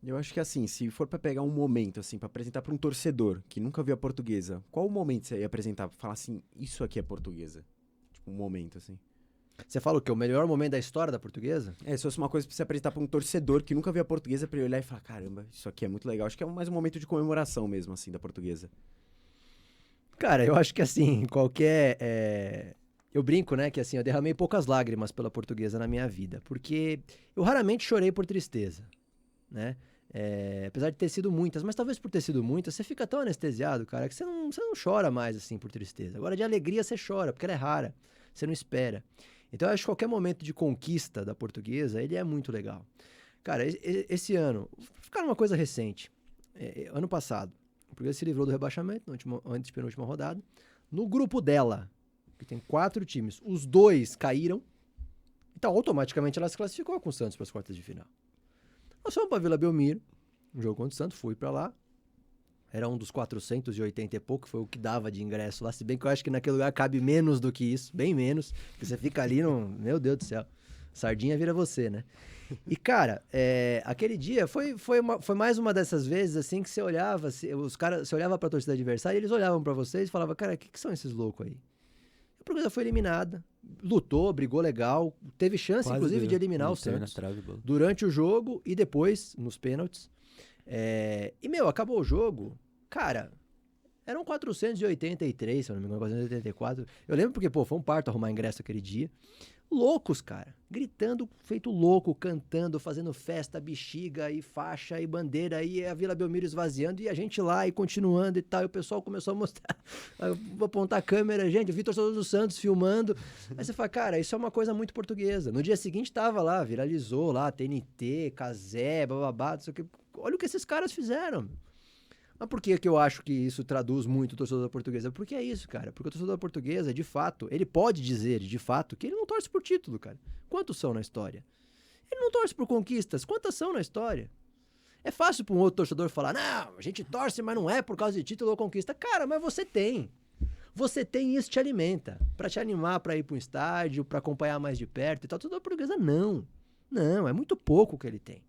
Eu acho que assim, se for pra pegar um momento, assim, pra apresentar pra um torcedor que nunca viu a Portuguesa, qual o momento você ia apresentar pra falar assim, isso aqui é Portuguesa? Tipo, um momento, assim. Você fala o quê? O melhor momento da história da Portuguesa? Se fosse uma coisa pra você apresentar pra um torcedor que nunca viu a Portuguesa, pra ele olhar e falar, caramba, isso aqui é muito legal. Acho que é mais um momento de comemoração mesmo, assim, da Portuguesa. Cara, eu acho que assim, eu brinco, né, que assim, eu derramei poucas lágrimas pela Portuguesa na minha vida, porque eu raramente chorei por tristeza, né? Apesar de ter sido muitas, mas talvez por ter sido muitas, você fica tão anestesiado, cara, que você não chora mais, assim, por tristeza. Agora, de alegria, você chora, porque ela é rara, você não espera. Então, eu acho que qualquer momento de conquista da Portuguesa, ele é muito legal. Cara, esse ano, vou ficar numa coisa recente. Ano passado, a Portuguesa se livrou do rebaixamento, antes de penúltima rodada. No grupo dela, que tem 4 times, os 2 caíram. Então, automaticamente, ela se classificou com o Santos para as quartas de final. Nós fomos para Vila Belmiro, um jogo contra o Santos, fui para lá. Era um dos 480 e pouco, foi o que dava de ingresso lá. Se bem que eu acho que naquele lugar cabe menos do que isso, bem menos. Porque você fica ali, meu Deus do céu, sardinha vira você, né? E, cara, aquele dia foi mais uma dessas vezes, assim, que você olhava, você olhava pra torcida adversária e eles olhavam pra vocês e falavam, cara, o que são esses loucos aí? A Portuguesa foi eliminada, lutou, brigou legal, teve chance, Quase inclusive, ganhou. de eliminar o Meteu na Santos trave, bola. durante o jogo e depois, nos pênaltis. Acabou o jogo, cara, eram 483, se eu não me engano, 484. Eu lembro porque, foi um parto arrumar ingresso aquele dia. Loucos, cara, gritando, feito louco, cantando, fazendo festa, bexiga e faixa e bandeira, e a Vila Belmiro esvaziando, e a gente lá e continuando e tal, e o pessoal começou a mostrar, a apontar a câmera, gente, eu vi torcedor do Santos filmando, aí você fala, cara, isso é uma coisa muito portuguesa. No dia seguinte tava lá, viralizou lá, TNT, Cazé, bababá, não sei o que. Olha o que esses caras fizeram. Mas por que eu acho que isso traduz muito o torcedor da Portuguesa? Porque é isso, cara. Porque o torcedor da Portuguesa, de fato, ele pode dizer, de fato, que ele não torce por título, cara. Quantos são na história? Ele não torce por conquistas. Quantas são na história? É fácil para um outro torcedor falar, não, a gente torce, mas não é por causa de título ou conquista. Cara, mas você tem. Você tem e isso te alimenta. Pra te animar pra ir pra um estádio, pra acompanhar mais de perto e tal. O torcedor da Portuguesa, não. Não, é muito pouco o que ele tem.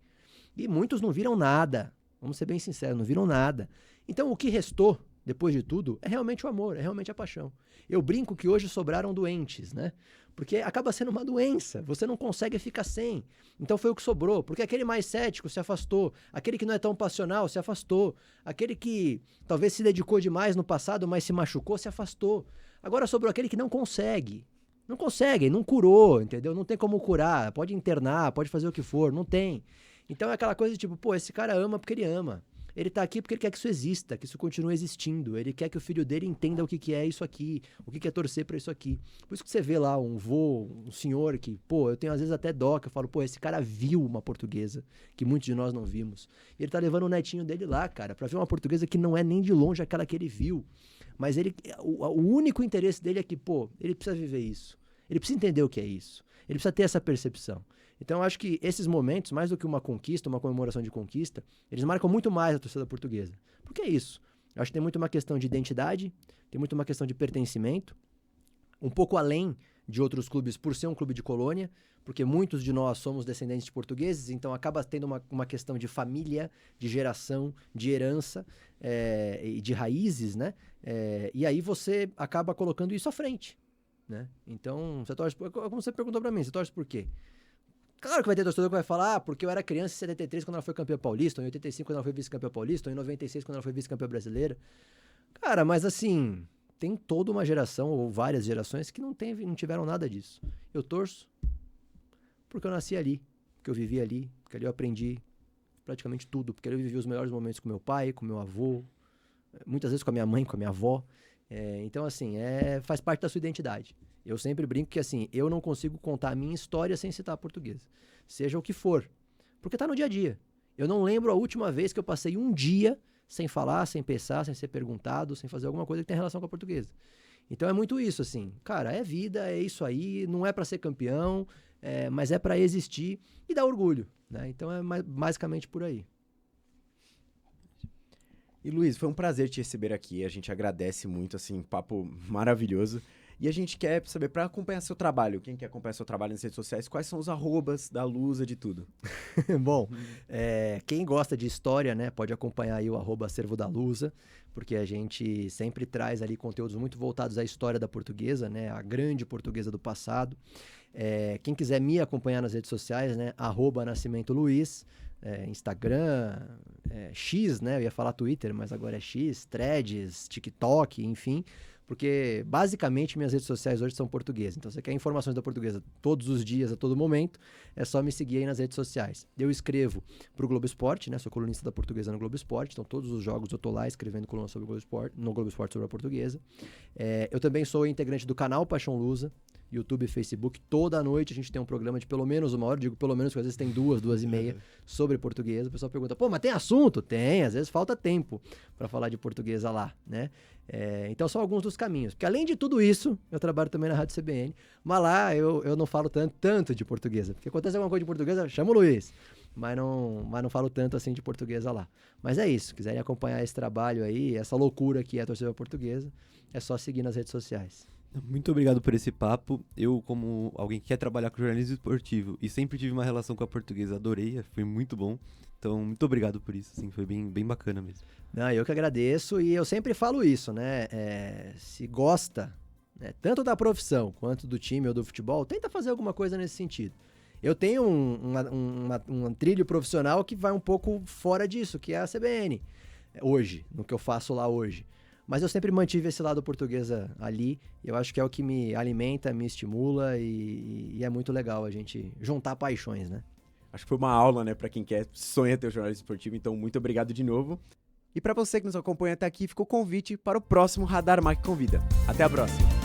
E muitos não viram nada. Vamos ser bem sinceros, não viram nada. Então, o que restou, depois de tudo, é realmente o amor, é realmente a paixão. Eu brinco que hoje sobraram doentes, né? Porque acaba sendo uma doença, você não consegue ficar sem. Então foi o que sobrou, porque aquele mais cético se afastou, aquele que não é tão passional se afastou, aquele que talvez se dedicou demais no passado, mas se machucou, se afastou. Agora sobrou aquele que não consegue. Não consegue, não curou, entendeu? Não tem como curar, pode internar, pode fazer o que for, não tem. Então é aquela coisa de tipo, pô, esse cara ama porque ele ama. Ele tá aqui porque ele quer que isso exista, que isso continue existindo. Ele quer que o filho dele entenda o que é isso aqui, o que é torcer pra isso aqui. Por isso que você vê lá um vô, um senhor que, pô, eu tenho às vezes até dó, que eu falo, pô, esse cara viu uma portuguesa, que muitos de nós não vimos. E ele tá levando o netinho dele lá, cara, pra ver uma portuguesa que não é nem de longe aquela que ele viu. Mas o único interesse dele é que, pô, ele precisa viver isso. Ele precisa entender o que é isso. Ele precisa ter essa percepção. Então, eu acho que esses momentos, mais do que uma conquista, uma comemoração de conquista, eles marcam muito mais a torcida portuguesa. Porque é isso. Eu acho que tem muito uma questão de identidade, tem muito uma questão de pertencimento, um pouco além de outros clubes por ser um clube de colônia, porque muitos de nós somos descendentes de portugueses, então acaba tendo uma questão de família, de geração, de herança e de raízes, né? E aí você acaba colocando isso à frente, né? Então, você torce como você perguntou pra mim, você torce por quê? Claro que vai ter torcedor que vai falar, porque eu era criança em 73 quando ela foi campeã paulista, ou em 85 quando ela foi vice-campeã paulista, ou em 96 quando ela foi vice-campeã brasileira. Cara, mas assim, tem toda uma geração, ou várias gerações, que não tiveram nada disso. Eu torço porque eu nasci ali, porque eu vivi ali, porque ali eu aprendi praticamente tudo, porque ali eu vivi os melhores momentos com meu pai, com meu avô, muitas vezes com a minha mãe, com a minha avó. Então, assim, faz parte da sua identidade. Eu sempre brinco que, assim, eu não consigo contar a minha história sem citar a portuguesa. Seja o que for. Porque tá no dia a dia. Eu não lembro a última vez que eu passei um dia sem falar, sem pensar, sem ser perguntado, sem fazer alguma coisa que tenha relação com a portuguesa. Então é muito isso, assim. Cara, é vida, é isso aí. Não é pra ser campeão, mas é pra existir e dar orgulho, né? Então é basicamente por aí. E Luiz, foi um prazer te receber aqui, a gente agradece muito, assim, papo maravilhoso. E a gente quer saber, para acompanhar seu trabalho, quem quer acompanhar seu trabalho nas redes sociais, quais são os arrobas da Lusa, de tudo? Bom, quem gosta de história, né, pode acompanhar aí o @acervo da Lusa, porque a gente sempre traz ali conteúdos muito voltados à história da portuguesa, né, a grande portuguesa do passado. Quem quiser me acompanhar nas redes sociais, né, @NascimentoLuiz, Instagram, X, né, eu ia falar Twitter, mas agora é X, Threads, TikTok, enfim. Porque, basicamente, minhas redes sociais hoje são portuguesas. Então, você quer informações da portuguesa todos os dias, a todo momento, é só me seguir aí nas redes sociais. Eu escrevo pro Globo Esporte, né? Sou colunista da portuguesa no Globo Esporte. Então, todos os jogos eu tô lá escrevendo coluna sobre o Globo Esporte, no Globo Esporte sobre a portuguesa. Eu também sou integrante do canal Paixão Lusa, YouTube e Facebook. Toda noite a gente tem um programa de pelo menos uma hora. Digo pelo menos, porque às vezes tem 2h30 sobre portuguesa. O pessoal pergunta, pô, mas tem assunto? Tem, às vezes falta tempo para falar de portuguesa lá, né? Então são alguns dos caminhos. Porque além de tudo isso, eu trabalho também na Rádio CBN, mas lá eu não falo tanto de portuguesa. Porque acontece alguma coisa de portuguesa, chama o Luiz. Mas não falo tanto assim de portuguesa lá. Mas é isso, quiserem acompanhar esse trabalho aí, essa loucura que é a torcida portuguesa, é só seguir nas redes sociais. Muito obrigado por esse papo. Eu, como alguém que quer trabalhar com jornalismo esportivo e sempre tive uma relação com a portuguesa, adorei, foi muito bom. Então, muito obrigado por isso, assim, foi bem bacana mesmo. Não, eu que agradeço e eu sempre falo isso, né? Se gosta, né, tanto da profissão quanto do time ou do futebol, tenta fazer alguma coisa nesse sentido. Eu tenho um trilho profissional que vai um pouco fora disso, que é a CBN, hoje, no que eu faço lá hoje. Mas eu sempre mantive esse lado portuguesa ali, e eu acho que é o que me alimenta, me estimula e é muito legal a gente juntar paixões, né? Acho que foi uma aula, né, pra quem sonha ter o jornalismo esportivo, então muito obrigado de novo. E pra você que nos acompanha até aqui, fica o convite para o próximo Radar Mac Convida. Até a próxima!